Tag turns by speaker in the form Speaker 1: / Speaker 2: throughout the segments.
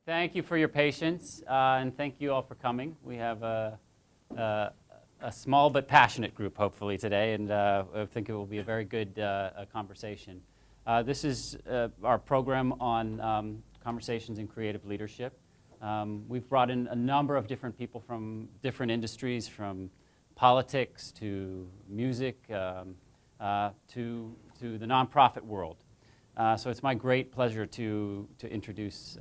Speaker 1: Thank you for your patience, and thank you all for coming. We have a small but passionate group, hopefully, today, and I think it will be a very good conversation. This is our program on conversations in creative leadership. We've brought in a number of different people from different industries, from politics to music to the nonprofit world. So it's my great pleasure to introduce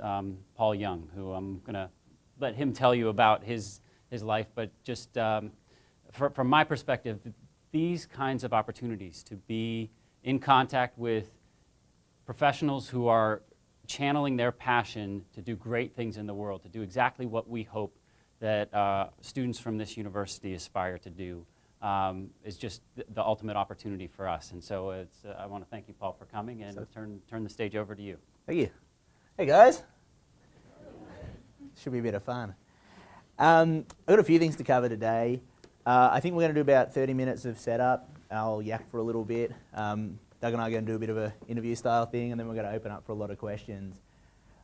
Speaker 1: Paull Young, who I'm going to let him tell you about his life. But just from my perspective, these kinds of opportunities to be in contact with professionals who are channeling their passion to do great things in the world, to do exactly what we hope that students from this university aspire to do, is just the ultimate opportunity for us. And so I want to thank you, Paull, for coming, and turn the stage over to you.
Speaker 2: Thank you. Hey, guys. Should be a bit of fun. I've got a few things to cover today. I think we're going to do about 30 minutes of setup. I'll yak for a little bit. Doug and I are going to do a bit of an interview style thing, and then we're going to open up for a lot of questions.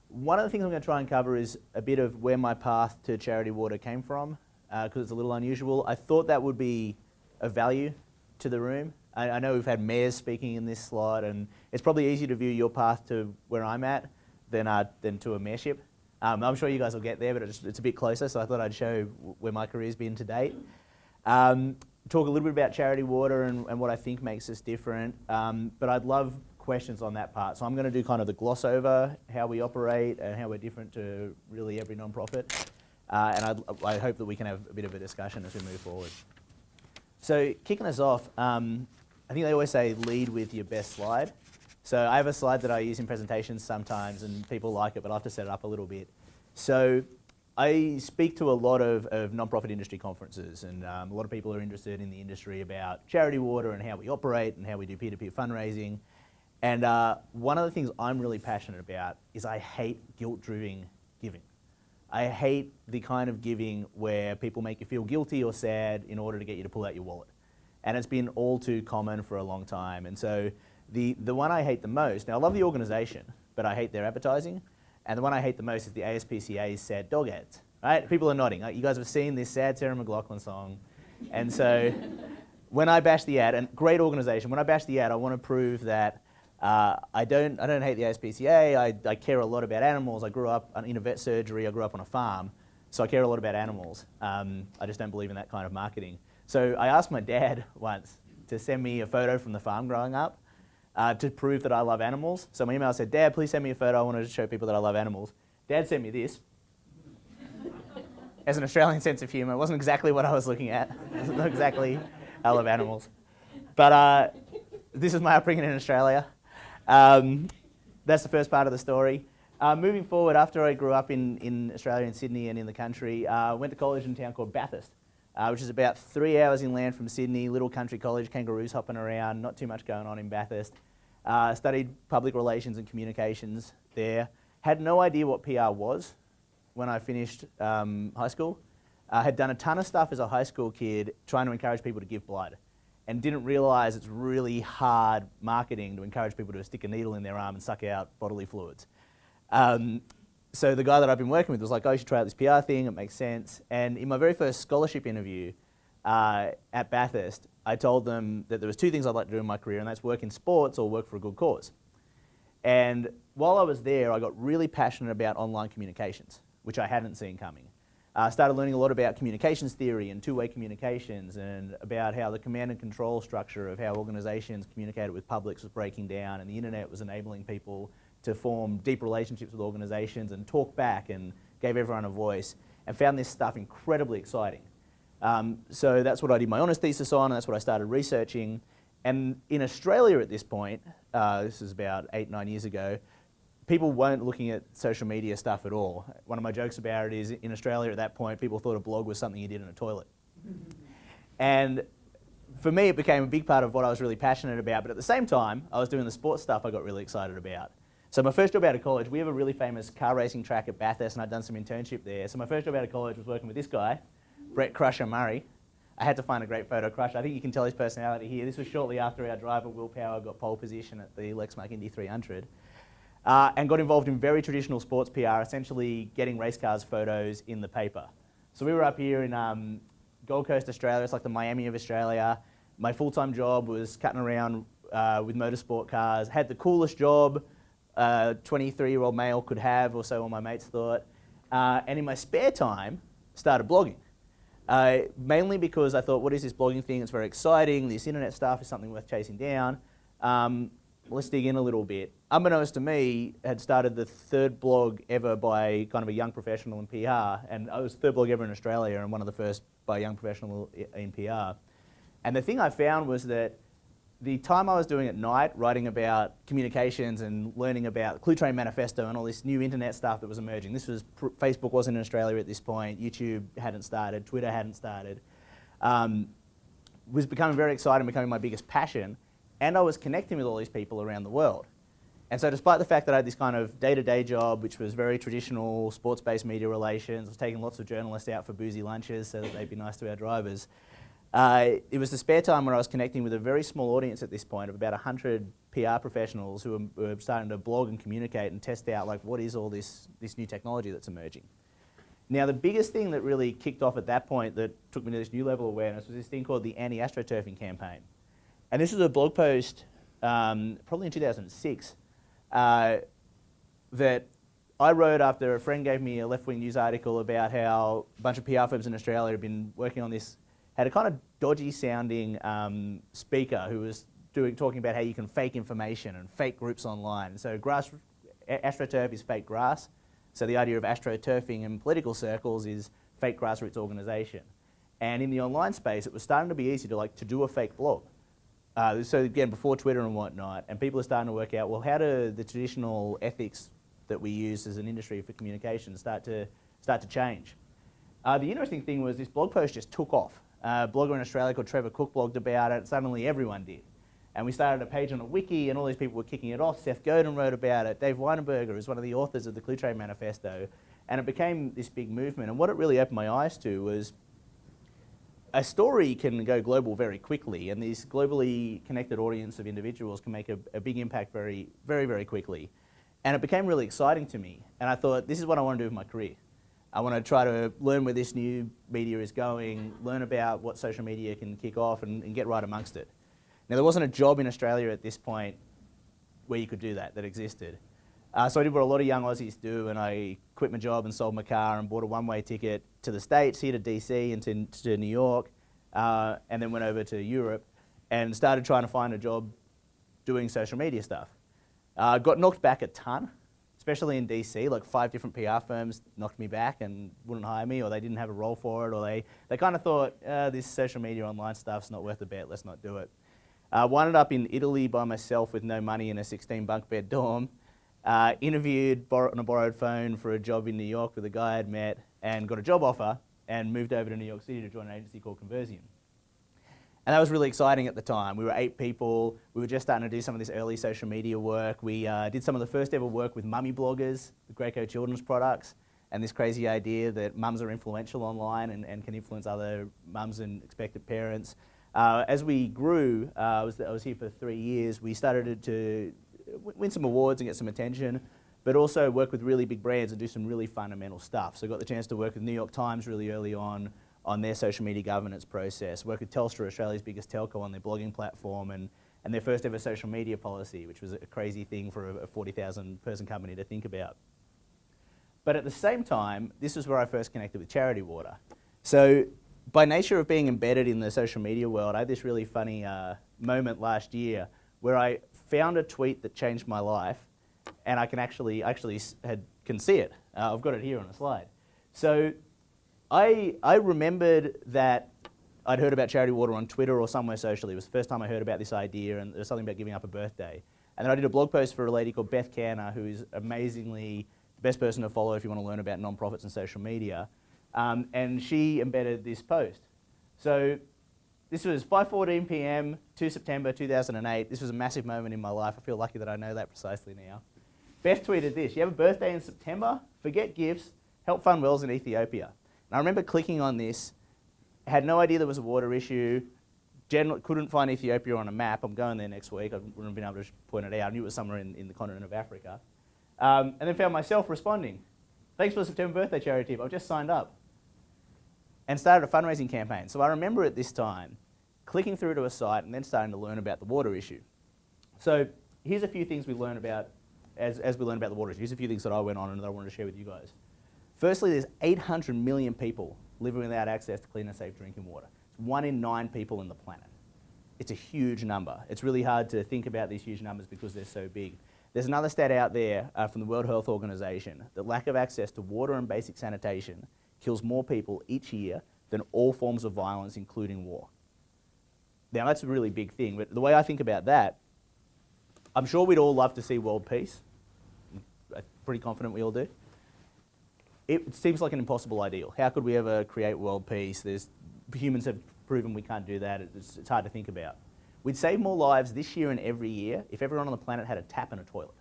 Speaker 2: One of the things I'm going to try and cover is a bit of where my path to Charity Water came from, because it's a little unusual. I thought that would be of value to the room. I know we've had mayors speaking in this slide, and it's probably easier to view your path to where I'm at than to a mayorship. I'm sure you guys will get there, but it's a bit closer, so I thought I'd show where my career's been to date. Talk a little bit about Charity Water and what I think makes us different, but I'd love questions on that part. So I'm going to do kind of the gloss over how we operate and how we're different to really every nonprofit, and I hope that we can have a bit of a discussion as we move forward. So kicking us off, I think they always say lead with your best slide. So I have a slide that I use in presentations sometimes, and people like it, but I have to set it up a little bit. So I speak to a lot of nonprofit industry conferences, and a lot of people are interested in the industry about Charity Water and how we operate and how we do peer-to-peer fundraising. And one of the things I'm really passionate about is I hate guilt-driven giving. I hate the kind of giving where people make you feel guilty or sad in order to get you to pull out your wallet. And it's been all too common for a long time. And so the one I hate the most, now I love the organisation, but I hate their advertising. And the one I hate the most is the ASPCA's sad dog ads. Right? People are nodding. You guys have seen this sad Sarah McLachlan song. And so when I bash the ad, and great organisation, when I bash the ad, I want to prove that I don't hate the ASPCA. I care a lot about animals. I grew up in a vet surgery. I grew up on a farm, so I care a lot about animals. I just don't believe in that kind of marketing. So I asked my dad once to send me a photo from the farm growing up to prove that I love animals. So my email said, "Dad, please send me a photo. I want to show people that I love animals." Dad sent me this. As an Australian sense of humour, it wasn't exactly what I was looking at. It wasn't exactly I love animals. But this is my upbringing in Australia. That's the first part of the story. Moving forward, after I grew up in Australia, in Sydney and in the country, I went to college in a town called Bathurst, which is about 3 hours inland from Sydney, little country college, kangaroos hopping around, not too much going on in Bathurst. Studied public relations and communications there. Had no idea what PR was when I finished high school. Had done a ton of stuff as a high school kid trying to encourage people to give blood, and didn't realise it's really hard marketing to encourage people to stick a needle in their arm and suck out bodily fluids. So the guy that I've been working with was like, "Oh, you should try out this PR thing, it makes sense." And in my very first scholarship interview at Bathurst, I told them that there was two things I'd like to do in my career, and that's work in sports or work for a good cause. And while I was there, I got really passionate about online communications, which I hadn't seen coming. I started learning a lot about communications theory and two-way communications, and about how the command and control structure of how organisations communicated with publics was breaking down, and the internet was enabling people to form deep relationships with organisations and talk back, and gave everyone a voice, and found this stuff incredibly exciting. So that's what I did my honours thesis on, and that's what I started researching. And in Australia at this point, this is about 8-9 years ago, people weren't looking at social media stuff at all. One of my jokes about it is, in Australia at that point, people thought a blog was something you did in a toilet. And for me, it became a big part of what I was really passionate about, but at the same time, I was doing the sports stuff I got really excited about. So my first job out of college, we have a really famous car racing track at Bathurst, and I'd done some internship there. So my first job out of college was working with this guy, Brett Crusher Murray. I had to find a great photo of Crusher. I think you can tell his personality here. This was shortly after our driver, Will Power, got pole position at the Lexmark Indy 300. and got involved in very traditional sports PR, essentially getting race cars photos in the paper. So we were up here in Gold Coast, Australia. It's like the Miami of Australia. My full-time job was cutting around with motorsport cars. Had the coolest job a 23-year-old male could have, or so all my mates thought. And in my spare time, started blogging. Mainly because I thought, what is this blogging thing? It's very exciting. This internet stuff is something worth chasing down. Let's dig in a little bit. Unbeknownst to me, had started the third blog ever by kind of a young professional in PR, and I was the third blog ever in Australia and one of the first by a young professional in PR. And the thing I found was that the time I was doing at night, writing about communications and learning about Clue Train Manifesto and all this new internet stuff that was emerging. This was, Facebook wasn't in Australia at this point, YouTube hadn't started, Twitter hadn't started, was becoming very exciting, becoming my biggest passion, and I was connecting with all these people around the world. And so despite the fact that I had this kind of day-to-day job, which was very traditional sports-based media relations, I was taking lots of journalists out for boozy lunches so that they'd be nice to our drivers, it was the spare time where I was connecting with a very small audience at this point of about 100 PR professionals who were starting to blog and communicate and test out, like, what is all this new technology that's emerging. Now, the biggest thing that really kicked off at that point that took me to this new level of awareness was this thing called the anti-astroturfing campaign. And this was a blog post, probably in 2006, that I wrote after a friend gave me a left-wing news article about how a bunch of PR firms in Australia had been working on this, had a kind of dodgy sounding speaker who was talking about how you can fake information and fake groups online. So AstroTurf is fake grass. So the idea of astroturfing in political circles is fake grassroots organisation. And in the online space, it was starting to be easy to do a fake blog. So again, before Twitter and whatnot, and people are starting to work out, well, how do the traditional ethics that we use as an industry for communication start to change? The interesting thing was this blog post just took off. A blogger in Australia called Trevor Cook blogged about it. Suddenly everyone did. And we started a page on a wiki, and all these people were kicking it off. Seth Godin wrote about it. Dave Weinberger is one of the authors of the Clue Train Manifesto. And it became this big movement. And what it really opened my eyes to was a story can go global very quickly, and this globally connected audience of individuals can make a big impact very, very, very quickly. And it became really exciting to me. And I thought, this is what I want to do with my career. I want to try to learn where this new media is going, learn about what social media can kick off, and get right amongst it. Now, there wasn't a job in Australia at this point where you could do that existed. So I did what a lot of young Aussies do, and I quit my job and sold my car and bought a one-way ticket to the States, here to DC and to New York, and then went over to Europe and started trying to find a job doing social media stuff. Got knocked back a ton, especially in DC. Like 5 different PR firms knocked me back and wouldn't hire me, or they didn't have a role for it, or they kind of thought, this social media online stuff's not worth the bet, let's not do it. Wound up in Italy by myself with no money in a 16-bunk bed dorm. Interviewed on a borrowed phone for a job in New York with a guy I'd met, and got a job offer and moved over to New York City to join an agency called Conversium. And that was really exciting at the time. We were 8 people. We were just starting to do some of this early social media work. We did some of the first ever work with mummy bloggers, the Greco children's products, and this crazy idea that mums are influential online and can influence other mums and expectant parents. As we grew, I was here for 3 years, we started to win some awards and get some attention, but also work with really big brands and do some really fundamental stuff. So I got the chance to work with New York Times really early on their social media governance process, work with Telstra, Australia's biggest telco, on their blogging platform and their first ever social media policy, which was a crazy thing for a 40,000 person company to think about. But at the same time, this is where I first connected with Charity Water. So by nature of being embedded in the social media world, I had this really funny moment last year where I found a tweet that changed my life, and I can actually can see it. I've got it here on a slide. So I remembered that I'd heard about Charity Water on Twitter or somewhere socially. It was the first time I heard about this idea, and there was something about giving up a birthday. And then I did a blog post for a lady called Beth Canner, who is amazingly the best person to follow if you want to learn about nonprofits and social media. And she embedded this post. So this was 5:14 p.m., 2 September 2008. This was a massive moment in my life. I feel lucky that I know that precisely now. Beth tweeted this: "You have a birthday in September? Forget gifts. Help fund wells in Ethiopia." And I remember clicking on this, had no idea there was a water issue, couldn't find Ethiopia on a map. I'm going there next week. I wouldn't have been able to point it out. I knew it was somewhere in the continent of Africa. And then found myself responding, thanks for the September birthday charity tip, I've just signed up. And started a fundraising campaign. So I remember at this time clicking through to a site and then starting to learn about the water issue. So here's a few things we learn about as we learn about the water issue. Here's a few things that I went on and that I wanted to share with you guys. Firstly, there's 800 million people living without access to clean and safe drinking water. It's 1 in 9 people on the planet. It's a huge number. It's really hard to think about these huge numbers because they're so big. There's another stat out there from the World Health Organization that lack of access to water and basic sanitation kills more people each year than all forms of violence, including war. Now, that's a really big thing, but the way I think about that, I'm sure we'd all love to see world peace. I'm pretty confident we all do. It seems like an impossible ideal. How could we ever create world peace? Humans have proven we can't do that. It's hard to think about. We'd save more lives this year and every year if everyone on the planet had a tap and a toilet.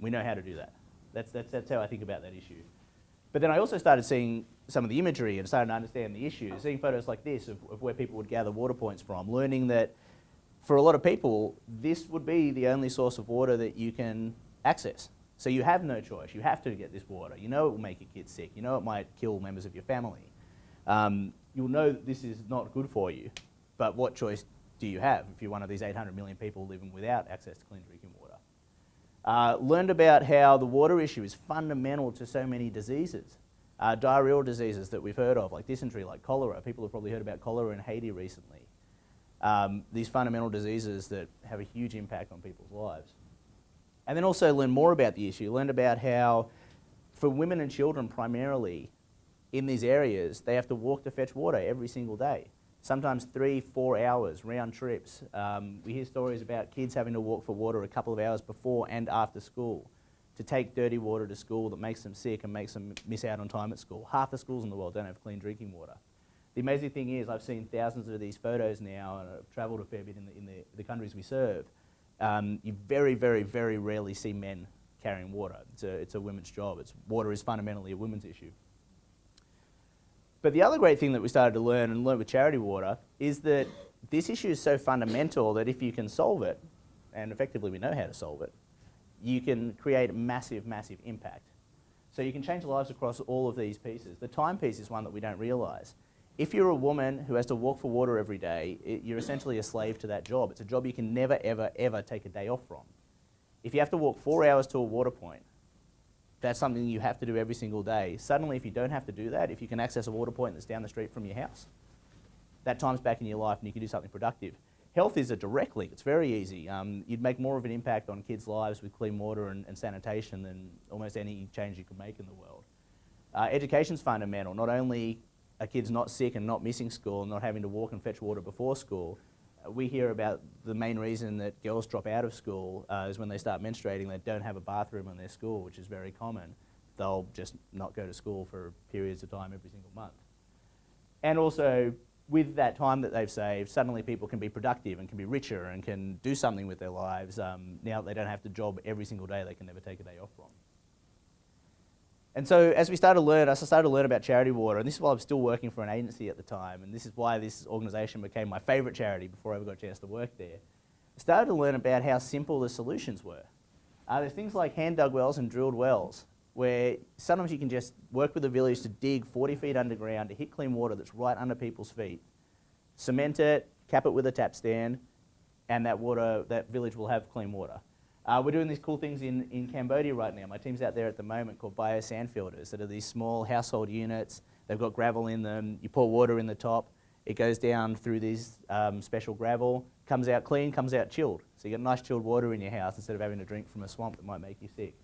Speaker 2: We know how to do that. That's how I think about that issue. But then I also started seeing some of the imagery and started to understand the issue, seeing photos like this of where people would gather water points from, learning that for a lot of people, this would be the only source of water that you can access. So you have no choice. You have to get this water. You know it will make your kids sick. You know it might kill members of your family. You'll know that this is not good for you, but what choice do you have if you're one of these 800 million people living without access to clean drinking water? Learned about how the water issue is fundamental to so many diseases. Diarrheal diseases that we've heard of, like dysentery, like cholera. People have probably heard about cholera in Haiti recently. These fundamental diseases that have a huge impact on people's lives. And then also learn more about the issue. Learned about how, for women and children primarily, in these areas, they have to walk to fetch water every single day. Sometimes 3-4 hours, round trips. We hear stories about kids having to walk for water a couple of hours before and after school to take dirty water to school that makes them sick and makes them miss out on time at school. Half the schools in the world don't have clean drinking water. The amazing thing is I've seen thousands of these photos now and I've travelled a fair bit in the countries we serve. You very, very, very rarely see men carrying water. It's a women's job. Water is fundamentally a women's issue. But the other great thing that we started to learn and learn with charity water is that this issue is so fundamental that if you can solve it, and effectively we know how to solve it, you can create massive, massive impact. So you can change lives across all of these pieces. The time piece is one that we don't realise. If you're a woman who has to walk for water every day, you're essentially a slave to that job. It's a job you can never, ever, ever take a day off from. If you have to walk 4 hours to a water point, that's something you have to do every single day. Suddenly, if you don't have to do that, if you can access a water point that's down the street from your house, that time's back in your life and you can do something productive. Health is a direct link. It's very easy. You'd make more of an impact on kids' lives with clean water and sanitation than almost any change you could make in the world. Education's fundamental. Not only are kids not sick and not missing school and not having to walk and fetch water before school, we hear about the main reason that girls drop out of school is when they start menstruating. They don't have a bathroom in their school, which is very common. They'll just not go to school for periods of time every single month. And also, with that time that they've saved, suddenly people can be productive and can be richer and can do something with their lives. Now that they don't have to job every single day they can never take a day off from. And so as I started to learn about charity water, and this is while I was still working for an agency at the time, and this is why this organisation became my favourite charity before I ever got a chance to work there. I started to learn about how simple the solutions were. There's things like hand-dug wells and drilled wells, where sometimes you can just work with the village to dig 40 feet underground to hit clean water that's right under people's feet, cement it, cap it with a tap stand, and that village will have clean water. We're doing these cool things in Cambodia right now. My team's out there at the moment called biosand filters that are these small household units. They've got gravel in them. You pour water in the top. It goes down through these special gravel, comes out clean, comes out chilled. So you get nice chilled water in your house instead of having to drink from a swamp that might make you sick.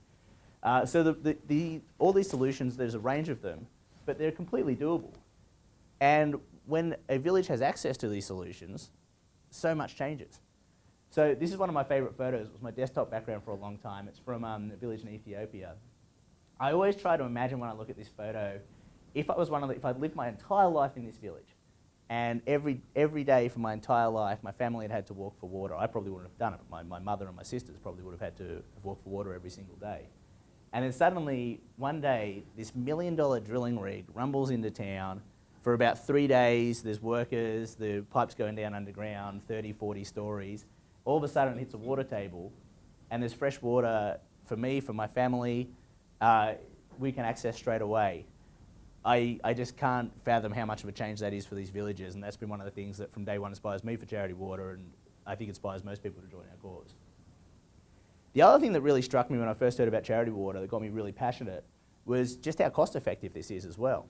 Speaker 2: So all these solutions, there's a range of them, but they're completely doable. And when a village has access to these solutions, so much changes. So this is one of my favourite photos. It was my desktop background for a long time. It's from a village in Ethiopia. I always try to imagine when I look at this photo, if I'd lived my entire life in this village, and every day for my entire life, my family had to walk for water. I probably wouldn't have done it. My mother and my sisters probably would have had to walk for water every single day. And then suddenly, one day, this $1 million drilling rig rumbles into town. For about 3 days, there's workers, the pipe's going down underground, 30, 40 stories. All of a sudden, it hits a water table, and there's fresh water for me, for my family, we can access straight away. I just can't fathom how much of a change that is for these villages, and that's been one of the things that from day one inspires me for Charity Water, and I think inspires most people to join our cause. The other thing that really struck me when I first heard about Charity Water that got me really passionate was just how cost effective this is as well.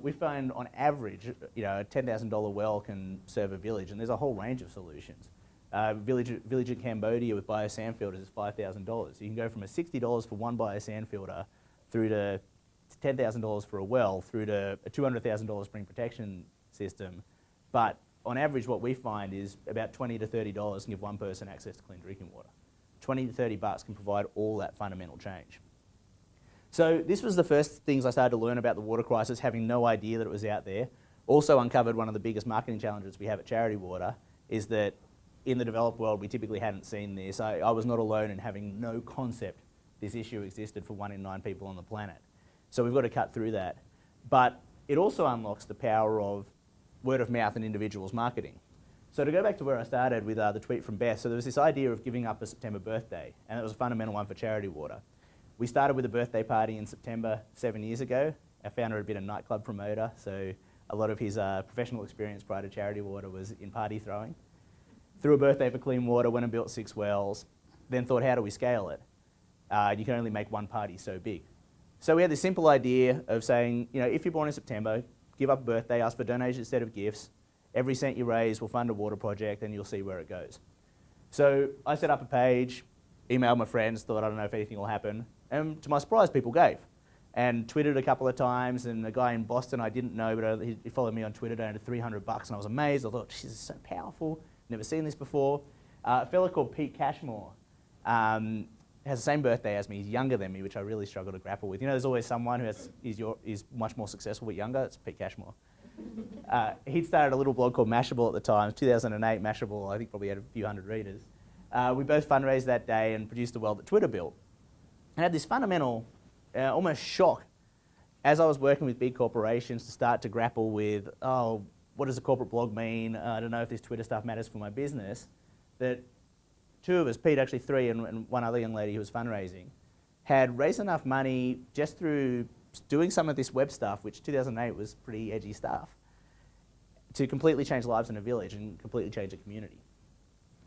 Speaker 2: We find on average, a $10,000 well can serve a village, and there's a whole range of solutions. Village in Cambodia with biosand filters is $5,000. You can go from a $60 for one biosand filter through to $10,000 for a well, through to a $200,000 spring protection system. But on average, what we find is about $20 to $30 can give one person access to clean drinking water. 20 to 30 bucks can provide all that fundamental change. So this was the first things I started to learn about the water crisis, having no idea that it was out there. Also uncovered one of the biggest marketing challenges we have at Charity Water is that in the developed world, we typically hadn't seen this. I was not alone in having no concept this issue existed for 1 in 9 people on the planet. So we've got to cut through that. But it also unlocks the power of word of mouth and individuals marketing. So to go back to where I started with the tweet from Beth, so there was this idea of giving up a September birthday, and it was a fundamental one for Charity Water. We started with a birthday party in September 7 years ago. Our founder had been a nightclub promoter, so a lot of his professional experience prior to Charity Water was in party throwing. Threw a birthday for clean water, went and built 6 wells, then thought, how do we scale it? You can only make one party so big. So we had this simple idea of saying, if you're born in September, give up a birthday, ask for donations instead of gifts. Every cent you raise will fund a water project, and you'll see where it goes. So I set up a page, emailed my friends, thought, I don't know if anything will happen. And to my surprise, people gave. And tweeted a couple of times, and a guy in Boston I didn't know, but he followed me on Twitter, donated $300, and I was amazed. I thought, this is so powerful. Never seen this before. A fellow called Pete Cashmore has the same birthday as me. He's younger than me, which I really struggle to grapple with. There's always someone who is much more successful but younger. It's Pete Cashmore. He'd started a little blog called Mashable at the time. 2008, Mashable, I think probably had a few hundred readers. We both fundraised that day and produced a well that Twitter built. And I had this fundamental, almost shock, as I was working with big corporations to start to grapple with, what does a corporate blog mean? I don't know if this Twitter stuff matters for my business. That 2 of us, Pete, actually 3, and one other young lady who was fundraising, had raised enough money just through doing some of this web stuff, which 2008 was pretty edgy stuff, to completely change lives in a village and completely change a community.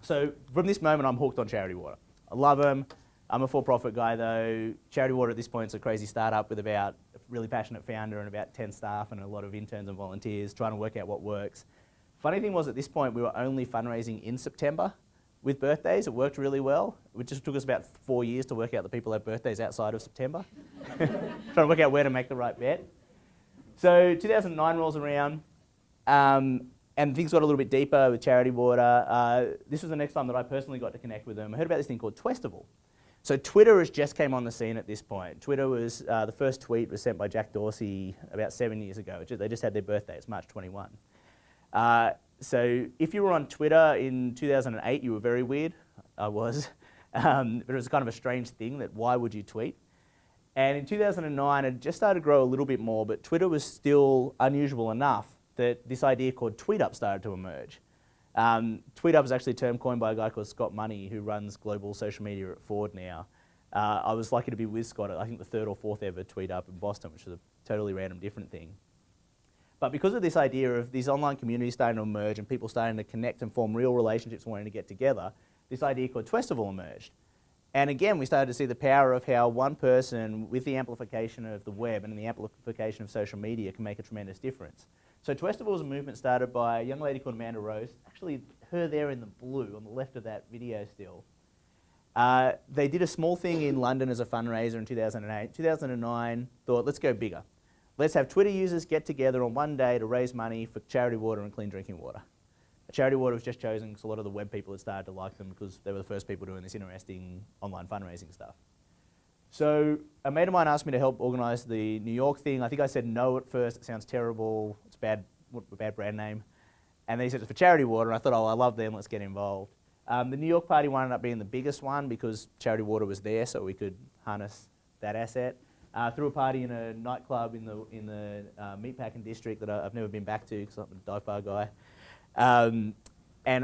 Speaker 2: So from this moment, I'm hooked on Charity Water. I love them. I'm a for-profit guy though. Charity Water at this point is a crazy startup with about a really passionate founder and about 10 staff and a lot of interns and volunteers trying to work out what works. Funny thing was at this point, we were only fundraising in September with birthdays. It worked really well. It just took us about 4 years to work out the people who have birthdays outside of September. Trying to work out where to make the right bet. So 2009 rolls around, and things got a little bit deeper with Charity Water. This was the next time that I personally got to connect with them. I heard about this thing called Twestival. So Twitter has just came on the scene at this point. Twitter was, the first tweet was sent by Jack Dorsey about 7 years ago. They just had their birthday, it's March 21. So if you were on Twitter in 2008, you were very weird. I was. But it was kind of a strange thing that why would you tweet? And in 2009, it just started to grow a little bit more, but Twitter was still unusual enough that this idea called TweetUp started to emerge. TweetUp is actually a term coined by a guy called Scott Money, who runs global social media at Ford now. I was lucky to be with Scott at, I think, the 3rd or 4th ever TweetUp in Boston, which was a totally random different thing. But because of this idea of these online communities starting to emerge and people starting to connect and form real relationships and wanting to get together, this idea called Twestival emerged. And again, we started to see the power of how one person, with the amplification of the web and the amplification of social media, can make a tremendous difference. So Twestival was a movement started by a young lady called Amanda Rose, actually her there in the blue on the left of that video still. They did a small thing in London as a fundraiser in 2008. 2009, thought, let's go bigger. Let's have Twitter users get together on one day to raise money for Charity Water and clean drinking water. Charity Water was just chosen because a lot of the web people had started to like them because they were the first people doing this interesting online fundraising stuff. So a mate of mine asked me to help organise the New York thing. I think I said no at first. It sounds terrible. It's a bad brand name. And then he said it's for Charity Water. And I thought, oh, I love them. Let's get involved. The New York party wound up being the biggest one because Charity Water was there, so we could harness that asset. Threw a party in a nightclub in the Meatpacking district that I've never been back to because I'm a dive bar guy. And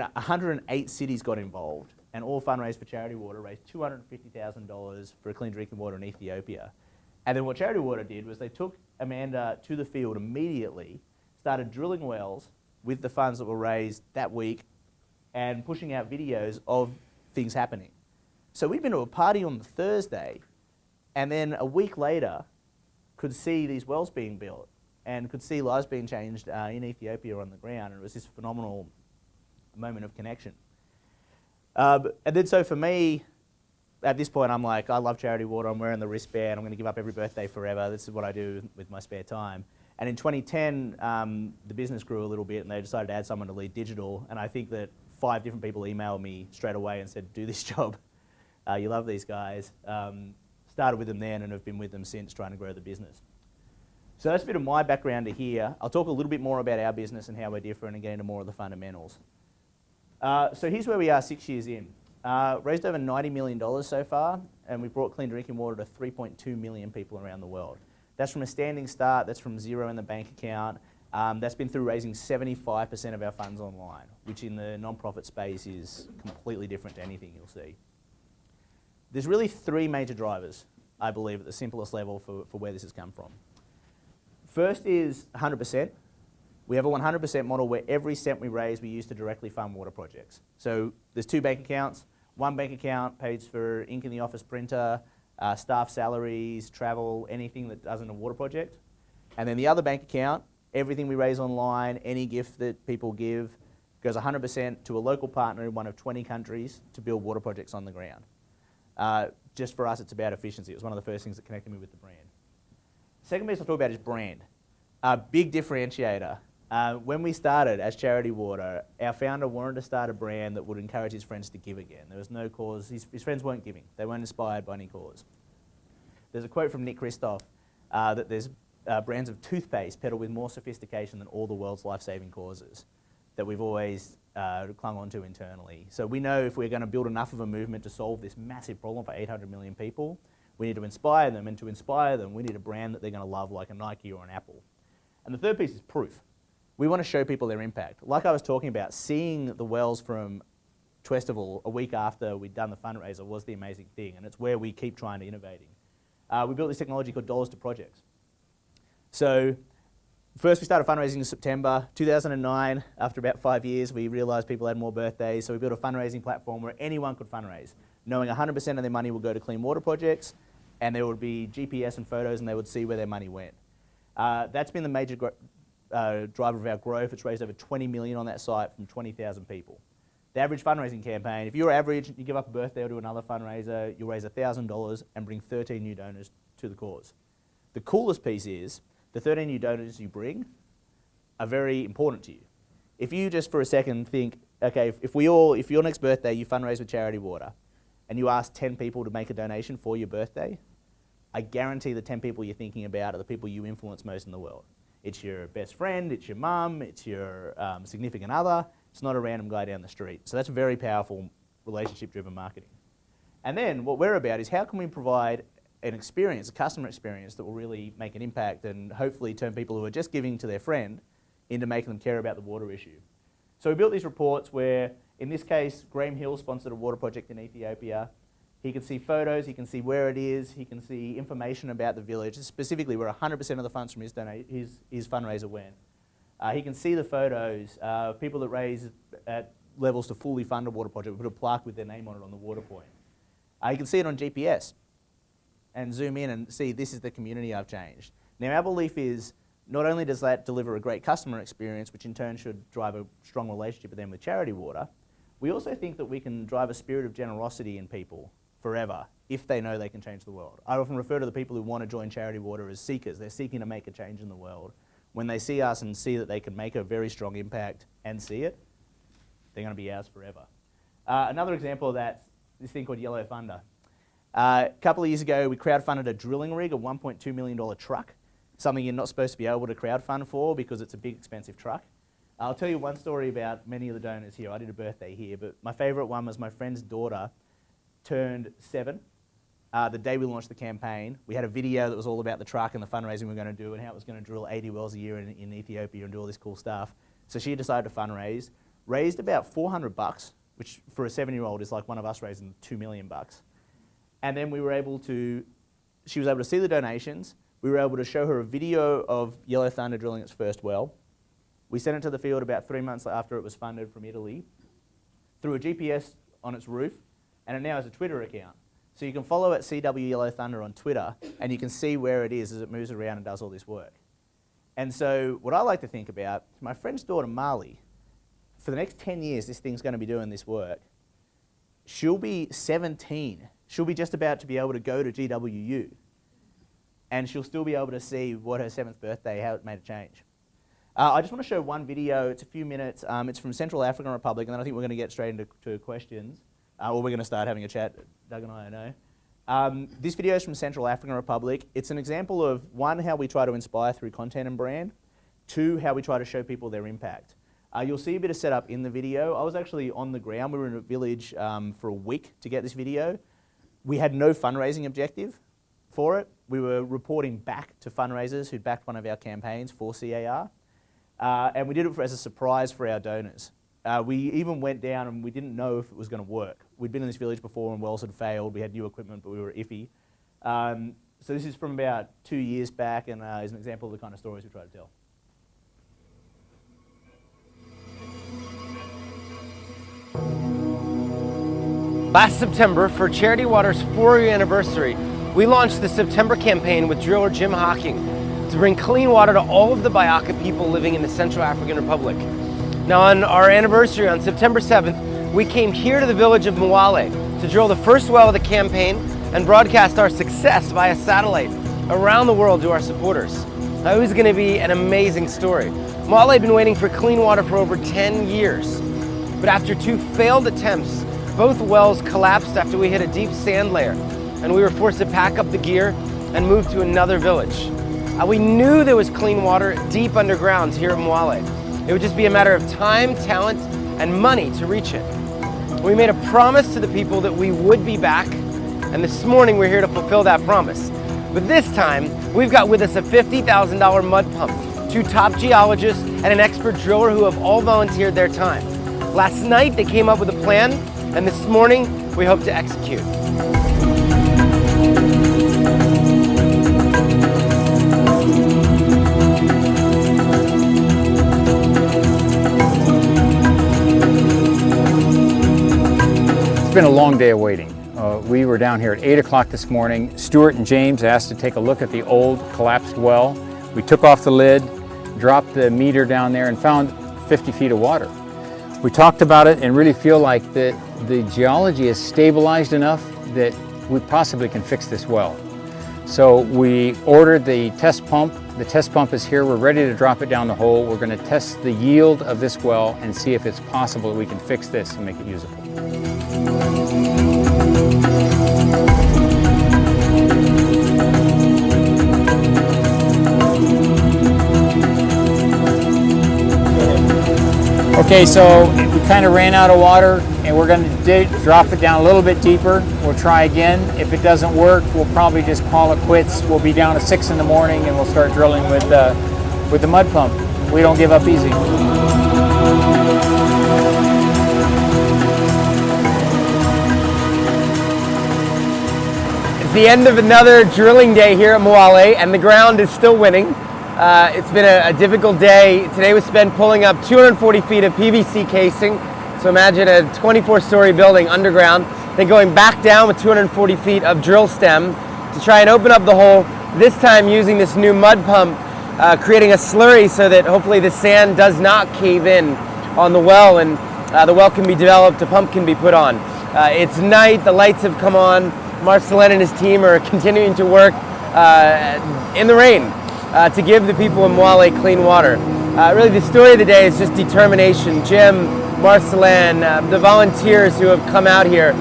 Speaker 2: 108 cities got involved. and all fundraised for Charity Water, raised $250,000 for clean drinking water in Ethiopia. And then what Charity Water did was they took Amanda to the field immediately, started drilling wells with the funds that were raised that week and pushing out videos of things happening. So we'd been to a party on the Thursday, and then a week later could see these wells being built and could see lives being changed in Ethiopia on the ground, and it was this phenomenal moment of connection. And then so for me, at this point, I'm like, I love Charity Water, I'm wearing the wristband, I'm going to give up every birthday forever, this is what I do with my spare time. And in 2010, the business grew a little bit and they decided to add someone to lead digital, and I think that 5 different people emailed me straight away and said, do this job, you love these guys. Started with them then and have been with them since, trying to grow the business. So that's a bit of my background to here. I'll talk a little bit more about our business and how we're different and get into more of the fundamentals. So here's where we are 6 years in. Raised over $90 million so far, and we've brought clean drinking water to 3.2 million people around the world. That's from a standing start, that's from zero in the bank account. That's been through raising 75% of our funds online, which in the non-profit space is completely different to anything you'll see. There's really 3 major drivers, I believe, at the simplest level for where this has come from. First is 100%. We have a 100% model where every cent we raise we use to directly fund water projects. So there's 2 bank accounts. One bank account pays for ink in the office printer, staff salaries, travel, anything that doesn't a water project. And then the other bank account, everything we raise online, any gift that people give, goes 100% to a local partner in one of 20 countries to build water projects on the ground. Just for us, it's about efficiency. It was one of the first things that connected me with the brand. Second piece I'll talk about is brand. A big differentiator. When we started as Charity Water, our founder wanted to start a brand that would encourage his friends to give again. There was no cause. His friends weren't giving. They weren't inspired by any cause. There's a quote from Nick Kristof that there's brands of toothpaste peddled with more sophistication than all the world's life-saving causes that we've always clung onto internally. So we know if we're going to build enough of a movement to solve this massive problem for 800 million people, we need to inspire them, and to inspire them, we need a brand that they're going to love, like a Nike or an Apple. And the third piece is proof. We want to show people their impact. Like I was talking about, seeing the wells from Twestival a week after we'd done the fundraiser was the amazing thing, and it's where we keep trying to innovating. We built this technology called Dollars to Projects. So first we started fundraising in September 2009. After about 5 years, we realized people had more birthdays, so we built a fundraising platform where anyone could fundraise, knowing 100% of their money would go to clean water projects, and there would be GPS and photos, and they would see where their money went. That's been the major driver of our growth. It's raised over 20 million on that site from 20,000 people. The average fundraising campaign, if you're average, you give up a birthday or do another fundraiser, you'll raise $1,000 and bring 13 new donors to the cause. The coolest piece is the 13 new donors you bring are very important to you. If you just for a second think, okay, if your next birthday you fundraise with Charity Water and you ask 10 people to make a donation for your birthday, I guarantee the 10 people you're thinking about are the people you influence most in the world. It's your best friend, it's your mum, it's your significant other. It's not a random guy down the street. So that's very powerful relationship-driven marketing. And then what we're about is how can we provide an experience, a customer experience that will really make an impact and hopefully turn people who are just giving to their friend into making them care about the water issue. So we built these reports where, in this case, Graham Hill sponsored a water project in Ethiopia. He can see photos, he can see where it is, he can see information about the village, specifically where 100% of the funds from his fundraiser went. He can see the photos, people that raise at levels to fully fund a water project. We put a plaque with their name on it on the water point. You can see it on GPS and zoom in and see this is the community I've changed. Now our belief is not only does that deliver a great customer experience, which in turn should drive a strong relationship with them with Charity Water, we also think that we can drive a spirit of generosity in people forever if they know they can change the world. I often refer to the people who want to join Charity Water as seekers. They're seeking to make a change in the world. When they see us and see that they can make a very strong impact and see it, they're going to be ours forever. Another example of that is this thing called Yellow Thunder. A couple of years ago, we crowdfunded a drilling rig, a $1.2 million truck, something you're not supposed to be able to crowdfund for because it's a big, expensive truck. I'll tell you one story about many of the donors here. I did a birthday here, but my favorite one was my friend's daughter turned 7. The day we launched the campaign, we had a video that was all about the truck and the fundraising we were going to do and how it was going to drill 80 wells a year in Ethiopia and do all this cool stuff. So she decided to fundraise, raised about $400 which for a 7-year-old is like one of us raising $2 million. And then we were able to, she was able to see the donations. We were able to show her a video of Yellow Thunder drilling its first well. We sent it to the field about 3 months after it was funded from Italy, threw a GPS on its roof, and it now has a Twitter account. So you can follow at CW Yellow Thunder on Twitter, and you can see where it is as it moves around and does all this work. And so what I like to think about, my friend's daughter Marley, for the next 10 years this thing's going to be doing this work. She'll be 17. She'll be just about to be able to go to GWU. And she'll still be able to see what her 7th birthday, how it made a change. I just want to show one video. It's a few minutes. It's from Central African Republic, and then I think we're going to get straight into questions. Or we're going to start having a chat, Doug and I know. This video is from Central African Republic. It's an example of, 1, how we try to inspire through content and brand, 2, how we try to show people their impact. You'll see a bit of setup in the video. I was actually on the ground. We were in a village for a week to get this video. We had no fundraising objective for it. We were reporting back to fundraisers who'd backed one of our campaigns for CAR. And we did it as a surprise for our donors. We even went down and we didn't know if it was going to work. We'd been in this village before and wells had failed. We had new equipment, but we were iffy. So this is from about 2 years back, and is an example of the kind of stories we try to tell.
Speaker 3: Last September, for Charity Water's 4-year anniversary, we launched the September campaign with driller Jim Hocking to bring clean water to all of the Bayaka people living in the Central African Republic. Now, on our anniversary on September 7th, we came here to the village of Mwale to drill the first well of the campaign and broadcast our success via satellite around the world to our supporters. Now, it was going to be an amazing story. Mwale had been waiting for clean water for over 10 years. But after 2 failed attempts, both wells collapsed after we hit a deep sand layer, and we were forced to pack up the gear and move to another village. We knew there was clean water deep underground here at Mwale. It would just be a matter of time, talent, and money to reach it. We made a promise to the people that we would be back, and this morning we're here to fulfill that promise. But this time, we've got with us a $50,000 mud pump, 2 top geologists, and an expert driller who have all volunteered their time. Last night, they came up with a plan, and this morning, we hope to execute.
Speaker 4: It's been a long day of waiting. We were down here at 8 o'clock this morning. Stuart and James asked to take a look at the old collapsed well. We took off the lid, dropped the meter down there, and found 50 feet of water. We talked about it and really feel like the geology is stabilized enough that we possibly can fix this well. So we ordered the test pump. The test pump is here. We're ready to drop it down the hole. We're going to test the yield of this well and see if it's possible that we can fix this and make it usable. Okay, so we kind of ran out of water and we're going to drop it down a little bit deeper. We'll try again. If it doesn't work, we'll probably just call it quits. We'll be down at 6 in the morning and we'll start drilling with the mud pump. We don't give up easy.
Speaker 3: It's the end of another drilling day here at Mwale, and the ground is still winning. It's been a difficult day. Today was spent pulling up 240 feet of PVC casing. So imagine a 24-story building underground, then going back down with 240 feet of drill stem to try and open up the hole, this time using this new mud pump, creating a slurry so that hopefully the sand does not cave in on the well and the well can be developed, a pump can be put on. It's night, the lights have come on. Marcelin and his team are continuing to work in the rain. To give the people in Mwale clean water. Really, the story of the day is just determination. Jim, Marcelin, the volunteers who have come out here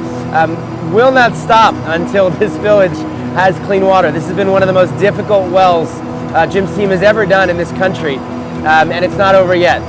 Speaker 3: will not stop until this village has clean water. This has been one of the most difficult wells Jim's team has ever done in this country, and it's not over yet.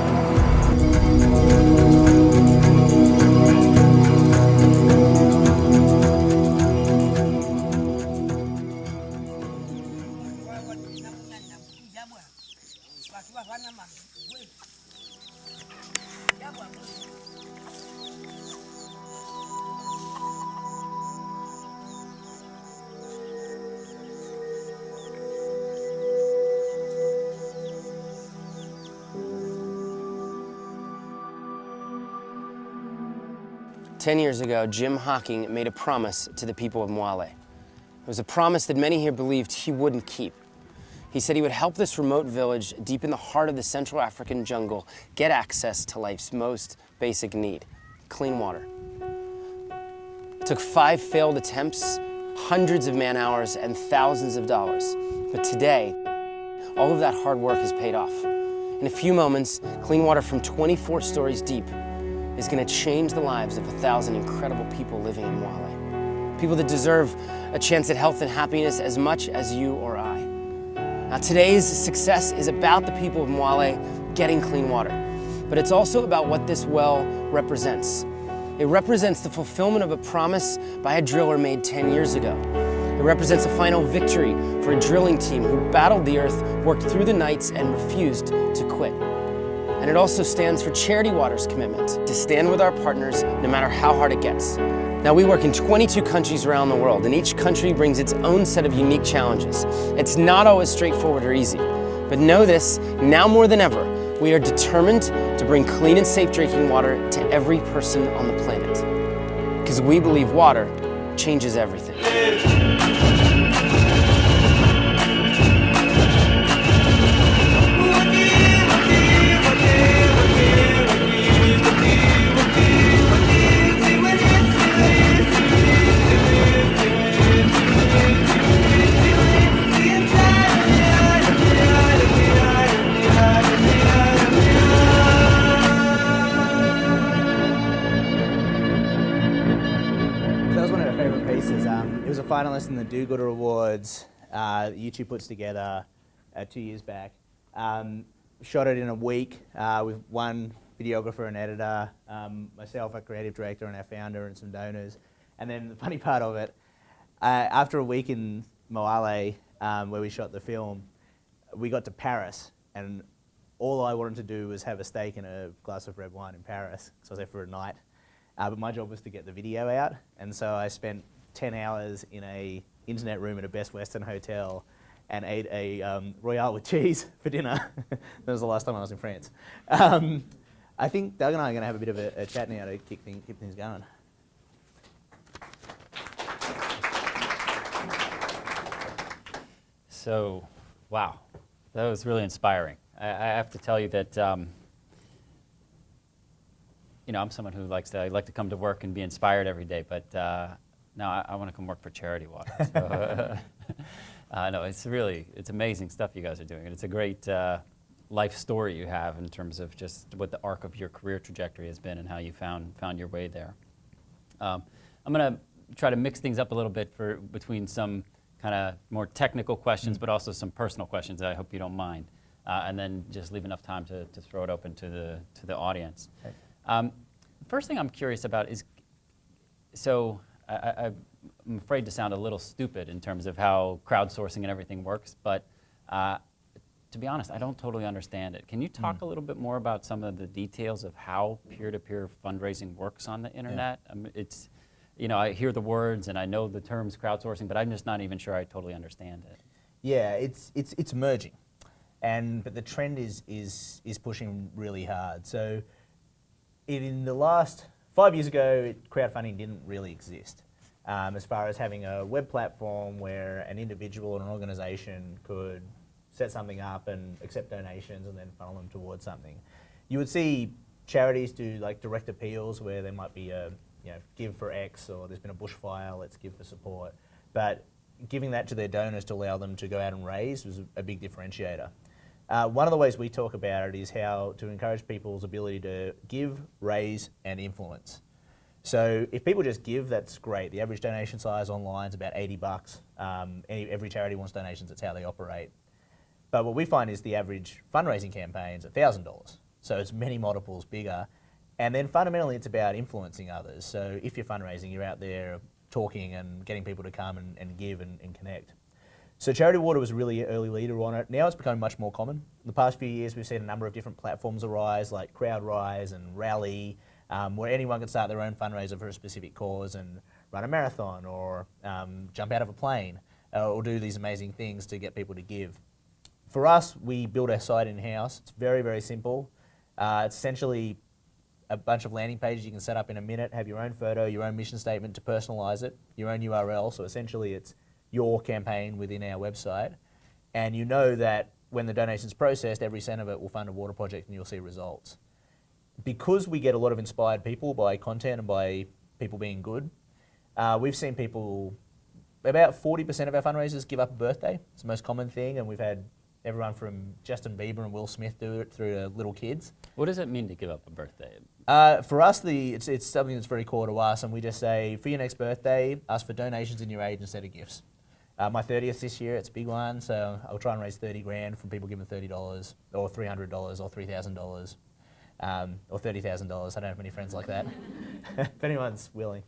Speaker 3: 10 years ago, Jim Hocking made a promise to the people of Mwale. It was a promise that many here believed he wouldn't keep. He said he would help this remote village deep in the heart of the Central African jungle get access to life's most basic need, clean water. It took 5 failed attempts, hundreds of man-hours, and thousands of dollars. But today, all of that hard work has paid off. In a few moments, clean water from 24 stories deep is going to change the lives of 1,000 incredible people living in Mwale. People that deserve a chance at health and happiness as much as you or I. Now, today's success is about the people of Mwale getting clean water, but it's also about what this well represents. It represents the fulfillment of a promise by a driller made 10 years ago. It represents a final victory for a drilling team who battled the earth, worked through the nights, and refused to quit. And it also stands for Charity Water's commitment to stand with our partners no matter how hard it gets. Now, we work in 22 countries around the world, and each country brings its own set of unique challenges. It's not always straightforward or easy, but know this, now more than ever, we are determined to bring clean and safe drinking water to every person on the planet. Because we believe water changes everything.
Speaker 2: It was a finalist in the Do-Gooder Awards that YouTube puts together 2 years back. Shot it in a week with one videographer and editor, myself, our creative director, and our founder, and some donors. And then the funny part of it, after a week in Mwale, where we shot the film, we got to Paris, and all I wanted to do was have a steak and a glass of red wine in Paris, because I was there for a night. But my job was to get the video out, and so I spent 10 hours in a internet room at a Best Western hotel and ate a Royale with cheese for dinner. That was the last time I was in France. I think Doug and I are going to have a bit of a chat now to keep things going.
Speaker 1: So, wow, that was really inspiring. I have to tell you that you know, I'm someone who likes to come to work and be inspired every day, but now I want to come work for Charity Water. So, no, it's amazing stuff you guys are doing, and it's a great life story you have in terms of just what the arc of your career trajectory has been and how you found your way there. I'm going to try to mix things up a little bit between some kind of more technical questions, but also some personal questions. I hope you don't mind, and then just leave enough time to throw it open to the audience. Okay. First thing I'm curious about is, so I'm afraid to sound a little stupid in terms of how crowdsourcing and everything works, but to be honest, I don't totally understand it. Can you talk a little bit more about some of the details of how peer-to-peer fundraising works on the internet? Yeah. It's, you know, I hear the words and I know the terms crowdsourcing, but I'm just not even sure I totally understand it.
Speaker 2: Yeah, it's emerging, but the trend is pushing really hard. So in the last 5 years ago, crowdfunding didn't really exist. As far as having a web platform where an individual or an organization could set something up and accept donations and then funnel them towards something. You would see charities do like direct appeals where there might be a, you know, give for X, or there's been a bushfire, let's give for support. But giving that to their donors to allow them to go out and raise was a big differentiator. One of the ways we talk about it is how to encourage people's ability to give, raise, and influence. So if people just give, that's great. The average donation size online is about $80. Every charity wants donations, that's how they operate. But what we find is the average fundraising campaign is $1,000. So it's many multiples bigger. And then fundamentally it's about influencing others. So if you're fundraising, you're out there talking and getting people to come and give and connect. So Charity Water was a really early leader on it. Now it's becoming much more common. In the past few years, we've seen a number of different platforms arise, like CrowdRise and Rally, where anyone can start their own fundraiser for a specific cause and run a marathon or jump out of a plane or do these amazing things to get people to give. For us, we built our site in-house. It's very, very simple. It's essentially a bunch of landing pages you can set up in a minute, have your own photo, your own mission statement to personalize it, your own URL. So essentially it's your campaign within our website. And you know that when the donation's processed, every cent of it will fund a water project and you'll see results. Because we get a lot of inspired people by content and by people being good, we've seen people, about 40% of our fundraisers give up a birthday. It's the most common thing, and we've had everyone from Justin Bieber and Will Smith do it through to little kids.
Speaker 1: What does it mean to give up a birthday?
Speaker 2: For us, it's something that's very core to us, and we just say, for your next birthday, ask for donations in your age instead of gifts. My 30th this year, it's a big one, so I'll try and raise 30 grand from people giving $30 or $300 or $3,000 or $30,000. I don't have many friends like that, if anyone's willing.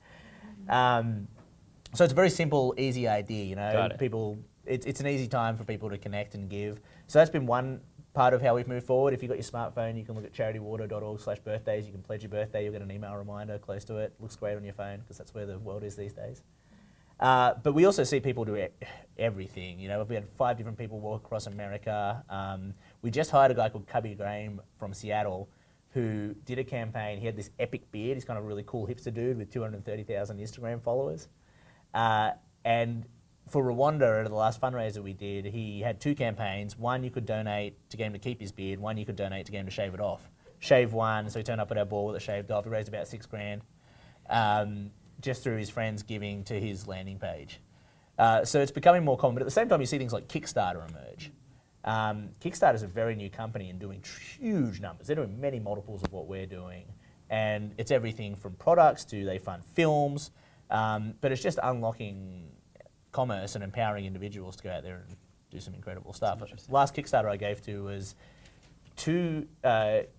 Speaker 2: So it's a very simple, easy idea, you know.
Speaker 1: Got it.
Speaker 2: People, it's an easy time for people to connect and give. So that's been one part of how we've moved forward. If you've got your smartphone, you can look at charitywater.org/birthdays. You can pledge your birthday. You'll get an email reminder close to it. Looks great on your phone because that's where the world is these days. But we also see people do everything. You know, we had 5 different people walk across America. We just hired a guy called Cubby Graham from Seattle who did a campaign. He had this epic beard. He's kind of a really cool hipster dude with 230,000 Instagram followers. And for Rwanda, at the last fundraiser we did, he had 2 campaigns. One, you could donate to get him to keep his beard. One, you could donate to get him to shave it off. Shave one, so he turned up at our ball with it shaved off. He raised about $6 grand. Just through his friends giving to his landing page. So it's becoming more common, but at the same time you see things like Kickstarter emerge. Kickstarter is a very new company and doing huge numbers. They're doing many multiples of what we're doing. And it's everything from products to they fund films, but it's just unlocking commerce and empowering individuals to go out there and do some incredible stuff. Last Kickstarter I gave to was 2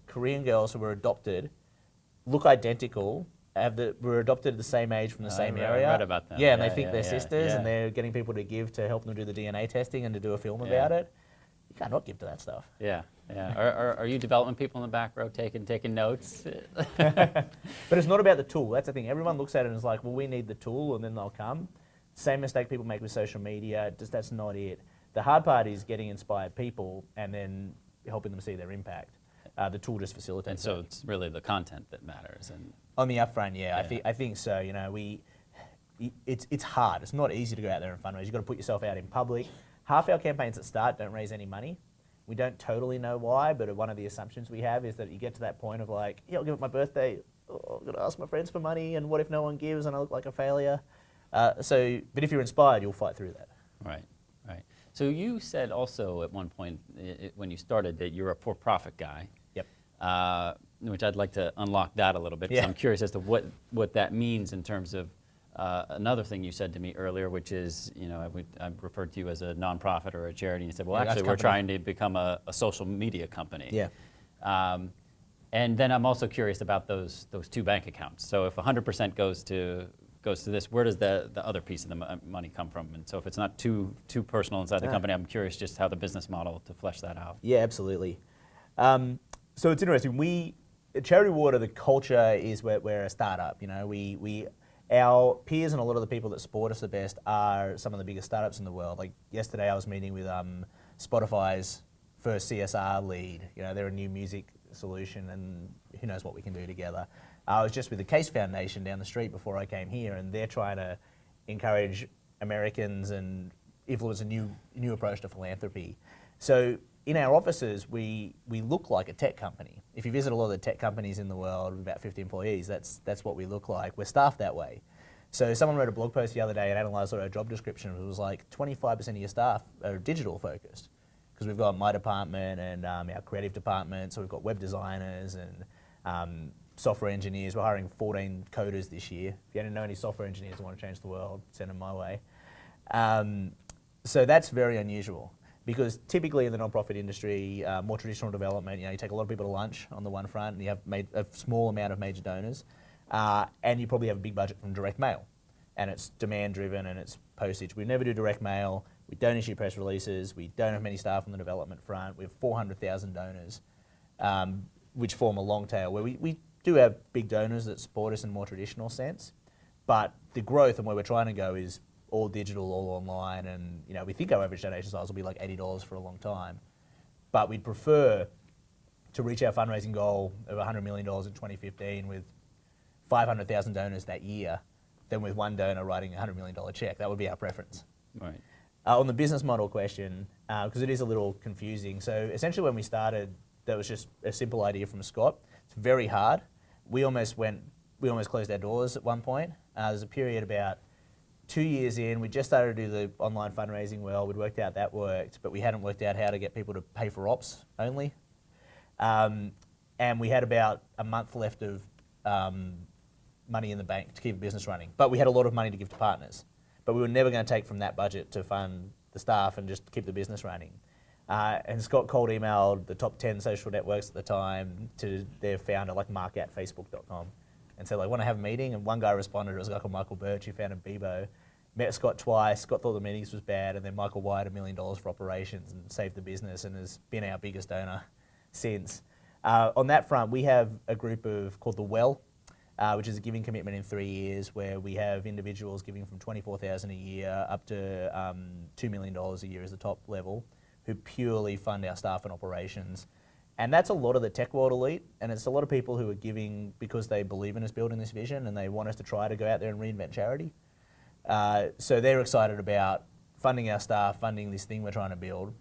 Speaker 2: Korean girls who were adopted, look identical, were adopted at the same age from the same area.
Speaker 1: I read about them.
Speaker 2: Yeah, and they think they're sisters, and they're getting people to give to help them do the DNA testing and to do a film about it. You can't not give to that stuff.
Speaker 1: Yeah, yeah. Are you development people in the back row taking notes?
Speaker 2: But it's not about the tool. That's the thing. Everyone looks at it and is like, well, we need the tool, and then they'll come. Same mistake people make with social media. Just that's not it. The hard part is getting inspired people and then helping them see their impact. The tool just facilitates.
Speaker 1: And so it's really the content that matters. And
Speaker 2: on the upfront, yeah. I think so. You know, it's hard. It's not easy to go out there and fundraise. You've got to put yourself out in public. Half our campaigns that start don't raise any money. We don't totally know why, but one of the assumptions we have is that you get to that point of like, yeah, I'll give it my birthday. Oh, I've got to ask my friends for money, and what if no one gives and I look like a failure? But if you're inspired, you'll fight through that.
Speaker 1: Right, right. So you said also at one point when you started that you're a for-profit guy.
Speaker 2: Yep.
Speaker 1: Which I'd like to unlock that a little bit. Yeah. I'm curious as to what that means in terms of another thing you said to me earlier, which is, you know, I referred to you as a nonprofit or a charity. And you said, well, actually, we're trying to become a social media company.
Speaker 2: Yeah.
Speaker 1: And then I'm also curious about those 2 bank accounts. So if 100% goes to this, where does the other piece of the money come from? And so if it's not too personal inside the company, I'm curious just how the business model to flesh that out.
Speaker 2: Yeah, absolutely. So it's interesting. At Charity Water, the culture is we're a startup. You know, our peers and a lot of the people that support us the best are some of the biggest startups in the world. Like yesterday, I was meeting with Spotify's first CSR lead. You know, they're a new music solution, and who knows what we can do together. I was just with the Case Foundation down the street before I came here, and they're trying to encourage Americans and influence a new approach to philanthropy. So in our offices, we look like a tech company. If you visit a lot of the tech companies in the world with about 50 employees, that's what we look like. We're staffed that way. So someone wrote a blog post the other day and analysed our job description. It was like 25% of your staff are digital focused, because we've got my department and our creative department. So we've got web designers and software engineers. We're hiring 14 coders this year. If you don't know any software engineers who want to change the world, send them my way. So that's very unusual, because typically in the nonprofit industry, more traditional development, you know, you take a lot of people to lunch on the one front, and you have a small amount of major donors, and you probably have a big budget from direct mail, and it's demand driven and it's postage. We never do direct mail. We don't issue press releases. We don't have many staff on the development front. We have 400,000 donors, which form a long tail, where we do have big donors that support us in a more traditional sense, but the growth and where we're trying to go is all digital, all online, and you know, we think our average donation size will be like $80 for a long time, but we'd prefer to reach our fundraising goal of $100 million in 2015 with 500,000 donors that year than with one donor writing a $100 million check. That would be our preference.
Speaker 1: Right.
Speaker 2: On the business model question, because it is a little confusing. So essentially when we started, that was just a simple idea from Scott. It's very hard. We almost closed our doors at one point. There's a period about 2 years in, we just started to do the online fundraising well. We'd worked out that worked, but we hadn't worked out how to get people to pay for ops only. And we had about a month left of money in the bank to keep the business running. But we had a lot of money to give to partners. But we were never going to take from that budget to fund the staff and just keep the business running. And Scott cold emailed the top 10 social networks at the time to their founder, like Mark at facebook.com, and said, like, want to have a meeting? And one guy responded, it was a guy called Michael Birch, who founded Bebo. Met Scott twice. Scott thought the meetings was bad, and then Michael wired $1 million for operations and saved the business and has been our biggest donor since. On that front, we have a group called The Well, which is a giving commitment in 3 years, where we have individuals giving from $24,000 a year up to $2 million a year as the top level, who purely fund our staff and operations. And that's a lot of the tech world elite, and it's a lot of people who are giving because they believe in us building this vision and they want us to try to go out there and reinvent charity. So they're excited about funding our staff, funding this thing we're trying to build,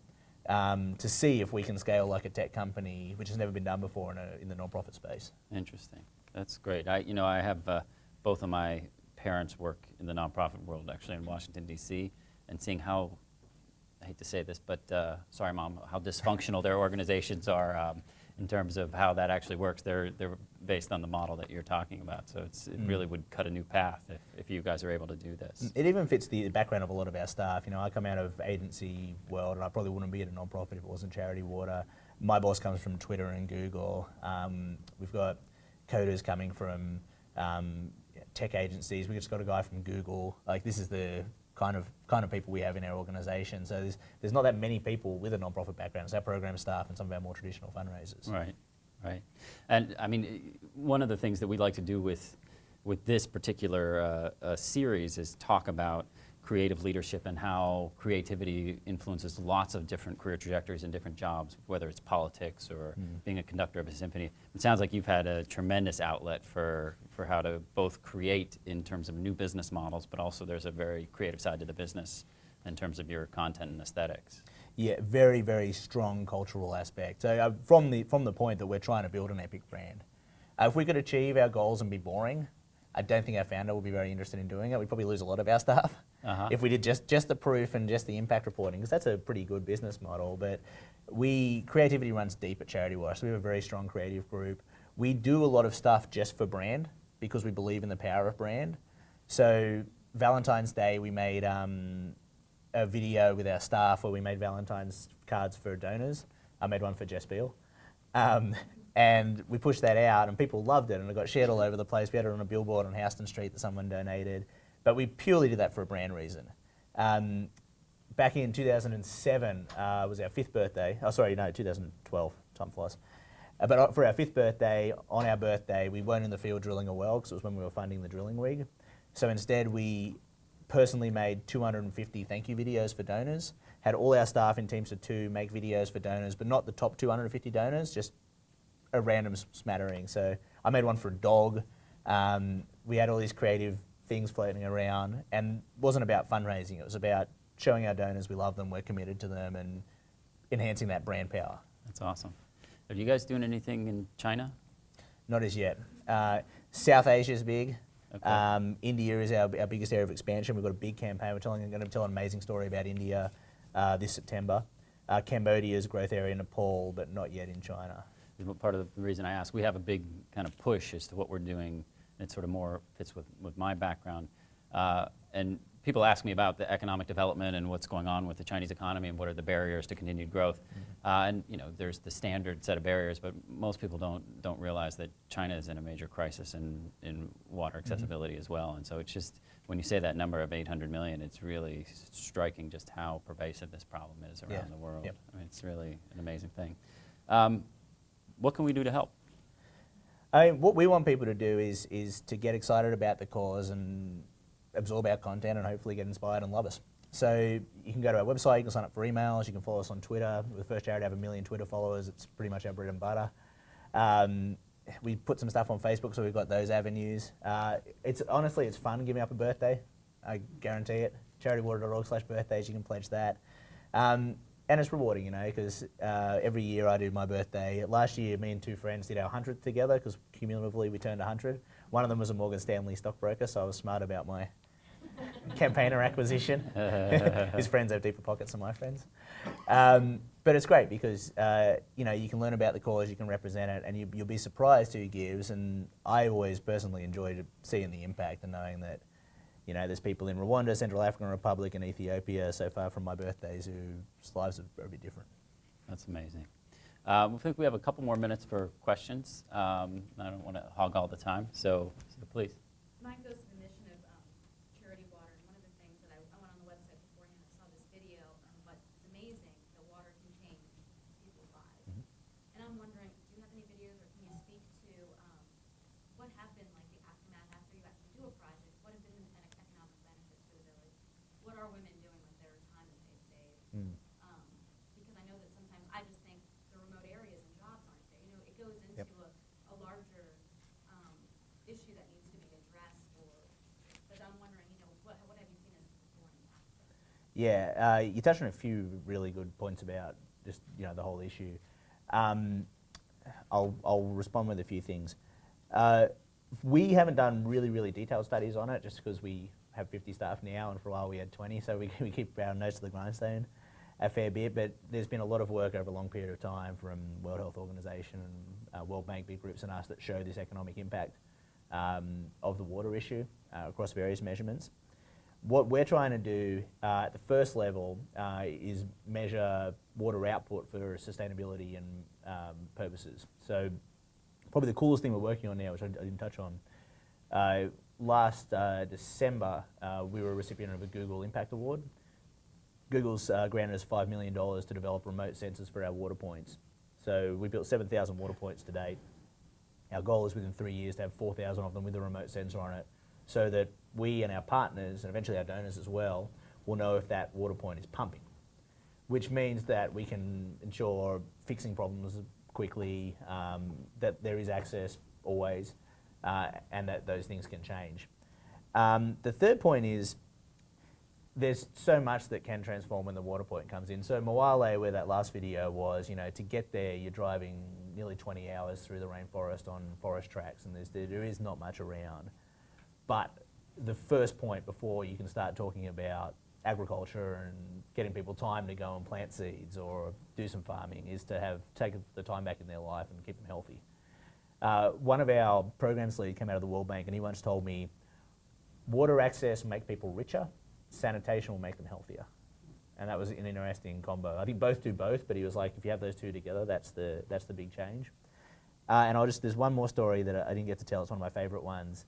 Speaker 2: to see if we can scale like a tech company, which has never been done before in the nonprofit space.
Speaker 1: Interesting. That's great. I have both of my parents work in the nonprofit world, actually, in Washington, D.C., and seeing how, I hate to say this, but sorry, Mom, how dysfunctional their organizations are in terms of how that actually works. They're based on the model that you're talking about, so it really would cut a new path if you guys are able to do this.
Speaker 2: It even fits the background of a lot of our staff. You know, I come out of agency world, and I probably wouldn't be at a nonprofit if it wasn't Charity Water. My boss comes from Twitter and Google. We've got coders coming from tech agencies. We just got a guy from Google. Like, this is the kind of people we have in our organisation. So there's not that many people with a nonprofit background. It's our program staff and some of our more traditional fundraisers.
Speaker 1: Right, right. And I mean, one of the things that we like to do with this particular series is talk about creative leadership and how creativity influences lots of different career trajectories and different jobs, whether it's politics or being a conductor of a symphony. It sounds like you've had a tremendous outlet for how to both create in terms of new business models, but also there's a very creative side to the business in terms of your content and aesthetics.
Speaker 2: Yeah, very, very strong cultural aspect. So from the point that we're trying to build an epic brand, if we could achieve our goals and be boring, I don't think our founder would be very interested in doing it. We'd probably lose a lot of our staff if we did just the proof and just the impact reporting, because that's a pretty good business model. But creativity runs deep at Charity Water, so we have a very strong creative group. We do a lot of stuff just for brand because we believe in the power of brand. So Valentine's Day, we made a video with our staff where we made Valentine's cards for donors. I made one for Jess Beale. And we pushed that out and people loved it and it got shared all over the place. We had it on a billboard on Houston Street that someone donated. But we purely did that for a brand reason. Back in 2007 was our 5th birthday. Oh, sorry, no, 2012. Time flies. But for our 5th birthday, on our birthday, we weren't in the field drilling a well because it was when we were funding the drilling rig. So instead, we personally made 250 thank you videos for donors, had all our staff in teams of 2 make videos for donors, but not the top 250 donors, just a random smattering. So I made one for a dog. We had all these creative things floating around, and it wasn't about fundraising. It was about showing our donors we love them, we're committed to them, and enhancing that brand power.
Speaker 1: That's awesome. Are you guys doing anything in China?
Speaker 2: Not as yet. South Asia is big.
Speaker 1: Okay.
Speaker 2: India is our biggest area of expansion. We've got a big campaign. We're going to tell an amazing story about India this September. Cambodia's growth area in Paull, but not yet in China.
Speaker 1: Part of the reason I asked, we have a big kind of push as to what we're doing. It sort of more fits with my background. And people ask me about the economic development and what's going on with the Chinese economy and what are the barriers to continued growth. And there's the standard set of barriers, but most people don't realize that China is in a major crisis in water accessibility as well. And so it's just, when you say that number of 800 million, it's really striking just how pervasive this problem is around the world.
Speaker 2: Yep.
Speaker 1: I mean, it's really an amazing thing. What can we do to help?
Speaker 2: What we want people to do is to get excited about the cause and absorb our content and hopefully get inspired and love us. So you can go to our website, you can sign up for emails, you can follow us on Twitter. We're the first charity to have 1 million Twitter followers. It's pretty much our bread and butter. We put some stuff on Facebook, so we've got those avenues. Honestly, it's fun giving up a birthday. I guarantee it. charitywater.org/birthdays, you can pledge that. And it's rewarding, you know, because every year I do my birthday. Last year, me and 2 friends did our 100th together, because cumulatively we turned 100. One of them was a Morgan Stanley stockbroker, so I was smart about my campaigner acquisition. His friends have deeper pockets than my friends. But it's great because you know, you can learn about the cause, you can represent it, and you'll be surprised who gives. And I always personally enjoy seeing the impact and knowing that, you know, there's people in Rwanda, Central African Republic, and Ethiopia so far from my birthdays whose lives are a bit different.
Speaker 1: That's amazing. I think we have a couple more minutes for questions. I don't want to hog all the time, so please.
Speaker 5: Mine goes to the mission of Charity Water. And one of the things that I went on the website beforehand, I saw this video, but it's amazing that water can change people's lives.
Speaker 2: Mhm.
Speaker 5: And I'm wondering, do you have any videos, or can you speak to what have been like the aftermath after you actually do a project? What have been the economic benefits for the village? What are women doing with their time that they've saved?
Speaker 2: Mm.
Speaker 5: Because I know that sometimes I just think the remote areas and jobs aren't there. You know, it goes into
Speaker 2: Yep.
Speaker 5: a larger issue that needs to be addressed. But I'm wondering, you know, what have you seen as before and after?
Speaker 2: Yeah, you touched on a few really good points about just, you know, the whole issue. I'll respond with a few things. We haven't done really detailed studies on it, just because we have 50 staff now, and for a while we had 20, so we keep our nose to the grindstone a fair bit. But there's been a lot of work over a long period of time from World Health Organization and World Bank, big groups, and us that show this economic impact of the water issue across various measurements. What we're trying to do at the first level is measure water output for sustainability and purposes. So probably the coolest thing we're working on now, which I didn't touch on, last December we were a recipient of a Google Impact Award. Google's granted us $5 million to develop remote sensors for our water points. So we built 7,000 water points to date. Our goal is within 3 years to have 4,000 of them with a remote sensor on it, so that we and our partners, and eventually our donors as well, will know if that water point is pumping, which means that we can ensure fixing problems quickly, that there is access always, and that those things can change. The third point is there's so much that can transform when the water point comes in. So Moale, where that last video was, you know, to get there you're driving nearly 20 hours through the rainforest on forest tracks, and there is not much around. But the first point before you can start talking about agriculture and getting people time to go and plant seeds or do some farming is to take the time back in their life and keep them healthy. One of our programs lead came out of the World Bank, and he once told me, water access will make people richer, sanitation will make them healthier. And that was an interesting combo. I think both do both, but he was like, if you have those two together, that's the big change. And there's one more story that I didn't get to tell. It's one of my favorite ones.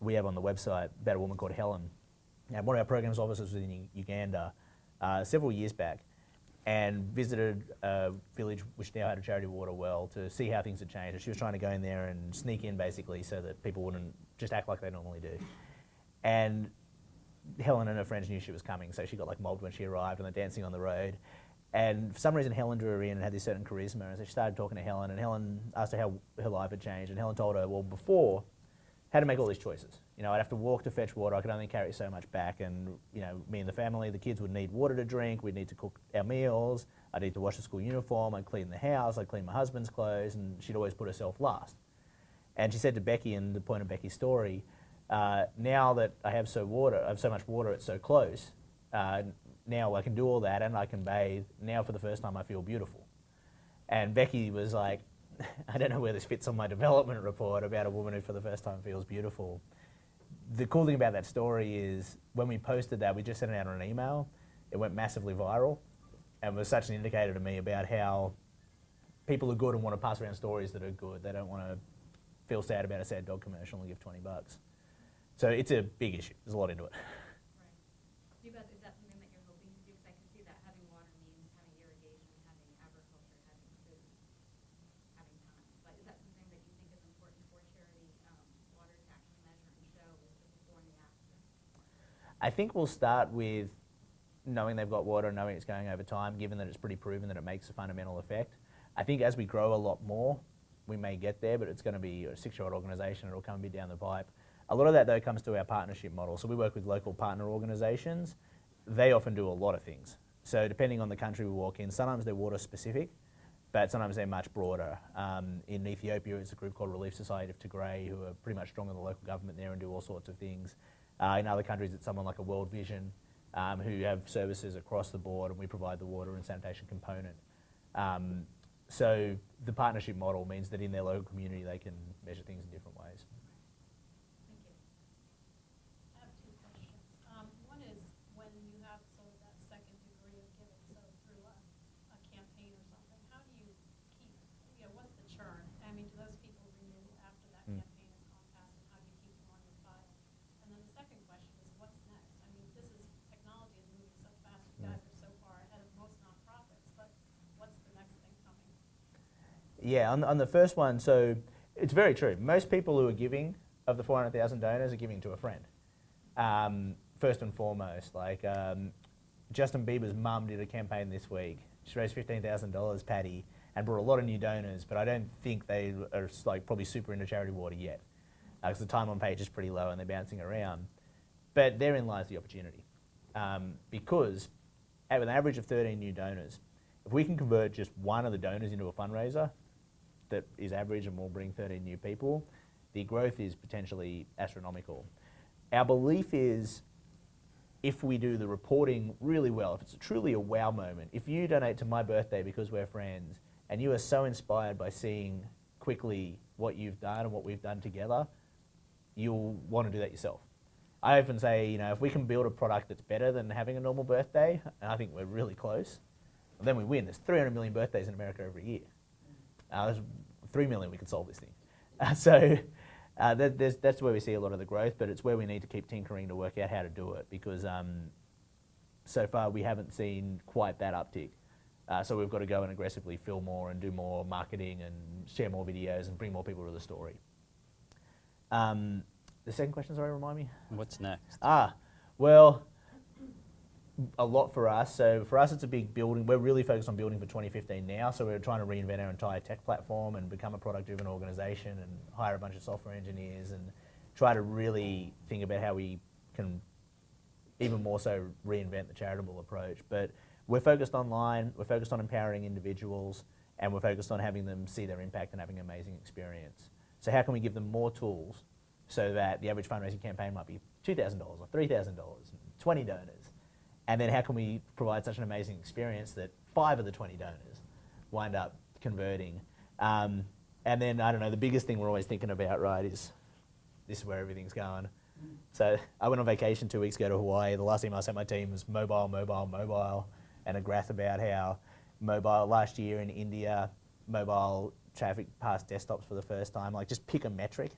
Speaker 2: We have on the website about a woman called Helen. And one of our programs officers was in Uganda several years back, and visited a village which now had a charity water well to see how things had changed. And she was trying to go in there and sneak in, basically, so that people wouldn't just act like they normally do. And Helen and her friends knew she was coming, so she got like mobbed when she arrived, and they're dancing on the road. And for some reason Helen drew her in and had this certain charisma, and so she started talking to Helen, and Helen asked her how her life had changed, and Helen told her, well, before, how to make all these choices. You know, I'd have to walk to fetch water, I could only carry so much back, and you know, me and the family, the kids would need water to drink, we'd need to cook our meals, I'd need to wash the school uniform, I'd clean the house, I'd clean my husband's clothes, and she'd always put herself last. And she said to Becky, and the point of Becky's story, now that I have so much water, it's so close, now I can do all that and I can bathe. Now for the first time I feel beautiful. And Becky was like, I don't know where this fits on my development report about a woman who for the first time feels beautiful. The cool thing about that story is when we posted that, we just sent it out on an email. It went massively viral and was such an indicator to me about how people are good and want to pass around stories that are good. They don't want to feel sad about a sad dog commercial and give $20. So it's a big issue. There's a lot into it.
Speaker 5: Right. Is that something that you're hoping to do? Because I can see that having water means having irrigation, having agriculture, having food, having time. But is that something that you think is important for charity water to actually measure and show is the before and the after?
Speaker 2: I think we'll start with knowing they've got water, knowing it's going over time, given that it's pretty proven that it makes a fundamental effect. I think as we grow a lot more, we may get there, but it's going to be a 6-year-old organisation. It'll come a bit down the pipe. A lot of that, though, comes to our partnership model. So we work with local partner organisations. They often do a lot of things. So depending on the country we walk in, sometimes they're water specific, but sometimes they're much broader. In Ethiopia, it's a group called Relief Society of Tigray, who are pretty much strong in the local government there and do all sorts of things. In other countries, it's someone like a World Vision, who have services across the board, and we provide the water and sanitation component. So the partnership model means that in their local community, they can measure things in different ways.
Speaker 6: Thank you. I have two questions. One is when you have sort of that second degree of giving, so through a campaign or something, how do you keep, what's the churn? I mean, do those people renew after that campaign has gone past, and how do you keep them on your file? And then the second question is, what's next? I mean, technology is moving so fast. You guys are so far ahead of most nonprofits, but what's the next thing coming?
Speaker 2: Yeah, on the first one, so it's very true. Most people who are giving, of the 400,000 donors, are giving to a friend. First and foremost, like Justin Bieber's mum did a campaign this week. She raised $15,000, Patty, and brought a lot of new donors, but I don't think they are probably super into charity water yet, because the time on page is pretty low and they're bouncing around. But therein lies the opportunity, because with an average of 13 new donors, if we can convert just one of the donors into a fundraiser that is average and will bring 13 new people, the growth is potentially astronomical. Our belief is if we do the reporting really well, if it's truly a wow moment, if you donate to my birthday because we're friends and you are so inspired by seeing quickly what you've done and what we've done together, you'll want to do that yourself. I often say, if we can build a product that's better than having a normal birthday, and I think we're really close, then we win. There's 300 million birthdays in America every year. There's 3 million we could solve this thing. That's where we see a lot of the growth, but it's where we need to keep tinkering to work out how to do it, because so far we haven't seen quite that uptick. So we've got to go and aggressively fill more and do more marketing and share more videos and bring more people to the story. The second question, sorry, remind me?
Speaker 1: What's next?
Speaker 2: Well, a lot for us. So for us, it's a big building. We're really focused on building for 2015 now. So we're trying to reinvent our entire tech platform and become a product-driven organisation and hire a bunch of software engineers and try to really think about how we can even more so reinvent the charitable approach. But we're focused online, we're focused on empowering individuals, and we're focused on having them see their impact and having an amazing experience. So how can we give them more tools so that the average fundraising campaign might be $2,000 or $3,000, 20 donors? And then how can we provide such an amazing experience that 5 of the 20 donors wind up converting? And then, I don't know, the biggest thing we're always thinking about, right, is this is where everything's going. So I went on vacation 2 weeks ago to Hawaii. The last email I sent my team was mobile, mobile, mobile, and a graph about how mobile last year in India, mobile traffic passed desktops for the first time. Like, just pick a metric.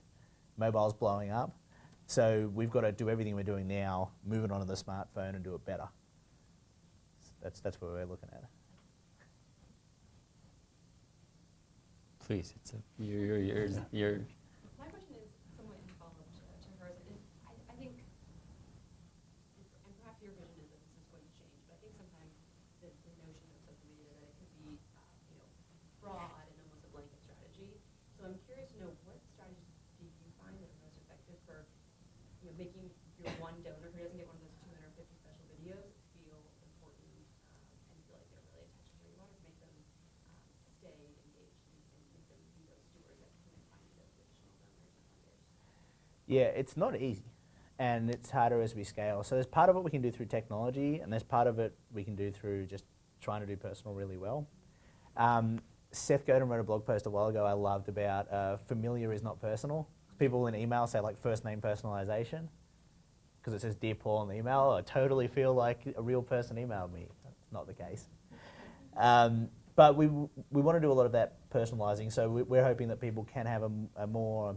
Speaker 2: Mobile's blowing up. So we've got to do everything we're doing now, move it onto the smartphone and do it better. That's what we're looking at.
Speaker 1: Please, you're
Speaker 5: My question is somewhat in follow-up to hers. I think, and perhaps your vision is that this is going to change, but I think sometimes the notion of social media that it could be, broad and almost a blanket strategy. So I'm curious to know, what strategies do you find that are most effective for, making your one donor who doesn't get one of those 250 special videos feel important and feel like they're really attached to your water, to make them stay engaged and make them be those stewards that can find those additional donors and funders?
Speaker 2: Yeah, it's not easy, and it's harder as we scale. So there's part of it we can do through technology, and there's part of it we can do through just trying to do personal really well. Seth Godin wrote a blog post a while ago I loved about familiar is not personal. People in email say like first name personalization, because it says Dear Paul in the email. I totally feel like a real person emailed me. That's not the case. But we want to do a lot of that personalizing, so we're hoping that people can have a more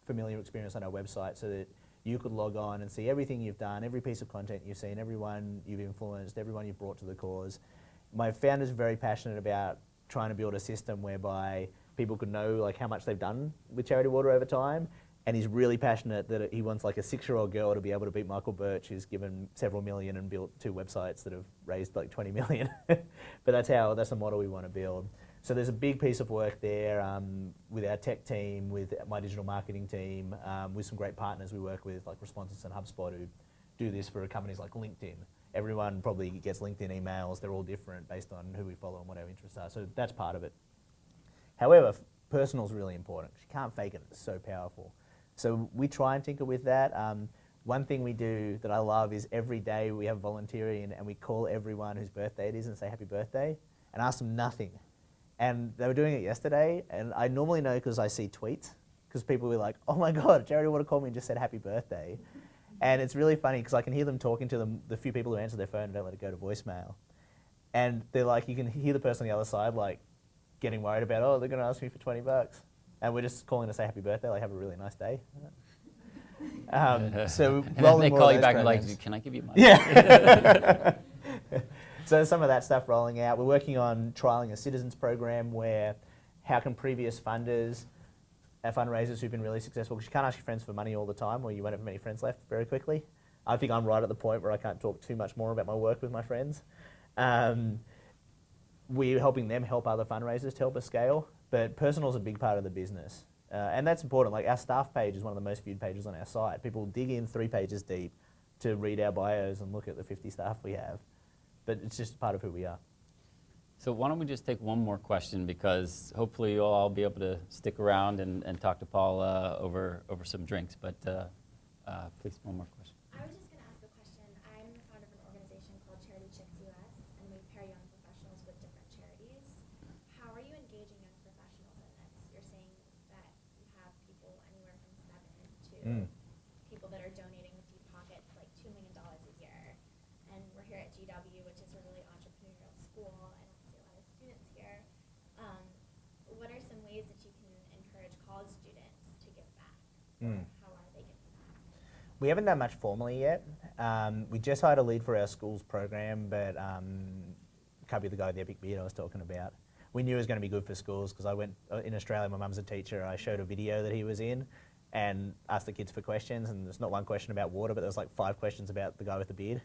Speaker 2: familiar experience on our website, so that you could log on and see everything you've done, every piece of content you've seen, everyone you've influenced, everyone you've brought to the cause. My founder's very passionate about trying to build a system whereby people could know like how much they've done with charity water over time, and he's really passionate that he wants like a 6-year-old girl to be able to beat Michael Birch, who's given several million and built 2 websites that have raised like 20 million. But that's the model we want to build. So there's a big piece of work there with our tech team, with my digital marketing team, with some great partners we work with, like Responses and HubSpot, who do this for companies like LinkedIn. Everyone probably gets LinkedIn emails. They're all different based on who we follow and what our interests are. So that's part of it. However, personal is really important because you can't fake it. It's so powerful. So we try and tinker with that. One thing we do that I love is every day we have volunteering and we call everyone whose birthday it is and say happy birthday and ask them nothing. And they were doing it yesterday, and I normally know because I see tweets, because people were like, oh my God, a charity would have called me and just said happy birthday. And it's really funny because I can hear them talking to the few people who answer their phone and don't let it go to voicemail. And they're like, you can hear the person on the other side like getting worried about, oh, they're going to ask me for $20. And we're just calling to say happy birthday, like have a really nice day. So
Speaker 1: And then they call you back and like, can I give you money?
Speaker 2: Yeah. So some of that stuff rolling out. We're working on trialing a citizens program where how can previous funders, fundraisers who've been really successful, because you can't ask your friends for money all the time or you won't have many friends left very quickly. I think I'm right at the point where I can't talk too much more about my work with my friends. We're helping them help other fundraisers to help us scale, but personal is a big part of the business. And that's important. Like our staff page is one of the most viewed pages on our site. People dig in 3 pages deep to read our bios and look at the 50 staff we have. But it's just part of who we are.
Speaker 1: So why don't we just take one more question, because hopefully you'll all be able to stick around and talk to Paul over some drinks. But please, one more question.
Speaker 5: I was just going to ask a question. I'm the founder of an organization called Charity Chicks US, and we pair young professionals with different charities. How are you engaging young professionals in this? You're saying that you have people anywhere from 7 to people that are donating with deep pockets like $2 million a year. And we're here at GW, which is a really entrepreneurial school. I don't see a lot of students here. What are some ways that you can encourage college students to give back? How are they giving back?
Speaker 2: We haven't done much formally yet. We just hired a lead for our schools program, but can't be the guy with the epic beard I was talking about. We knew it was going to be good for schools because I went, in Australia, my mum's a teacher, I showed a video that he was in and asked the kids for questions, and there's not one question about water, but there's like 5 questions about the guy with the beard.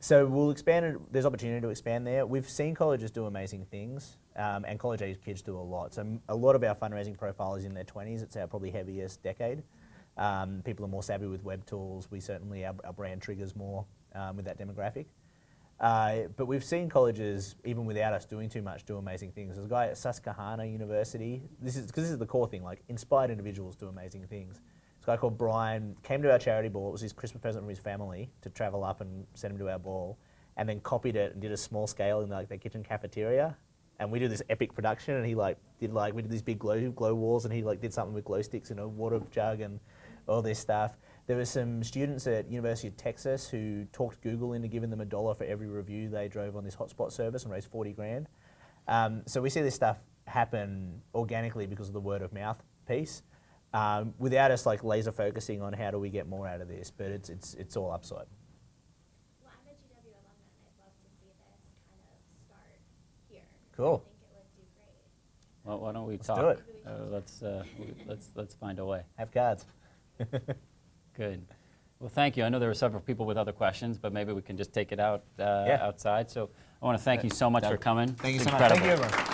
Speaker 2: So we'll expand it. There's opportunity to expand there. We've seen colleges do amazing things, and college-age kids do a lot. So a lot of our fundraising profile is in their 20s. It's our probably heaviest decade. People are more savvy with web tools. We certainly, our brand triggers more with that demographic. But we've seen colleges, even without us doing too much, do amazing things. There's a guy at Susquehanna University. This is the core thing, like inspired individuals do amazing things. This guy called Brian came to our charity ball. It was his Christmas present from his family to travel up and send him to our ball, and then copied it and did a small scale in like their kitchen cafeteria. And we did this epic production, and he we did these big glow walls, and he did something with glow sticks in a water jug and all this stuff. There were some students at University of Texas who talked Google into giving them $1 for every review they drove on this hotspot service and raised 40 grand. So we see this stuff happen organically because of the word of mouth piece. Without us laser focusing on how do we get more out of this, but it's all upside.
Speaker 5: Well, I'm a GW alumna, and I'd love to see this kind of start here.
Speaker 2: Cool.
Speaker 5: I think it would do great.
Speaker 1: Well, why don't we
Speaker 2: Let's
Speaker 1: talk?
Speaker 2: do it.
Speaker 1: Let's find a way.
Speaker 2: Have cards.
Speaker 1: Good. Well, thank you. I know there were several people with other questions, but maybe we can just take it out
Speaker 2: Yeah.
Speaker 1: outside. So I want to thank you so much for coming.
Speaker 2: Thank you
Speaker 1: It's
Speaker 2: so much.
Speaker 1: incredible.
Speaker 2: Thank you, everyone.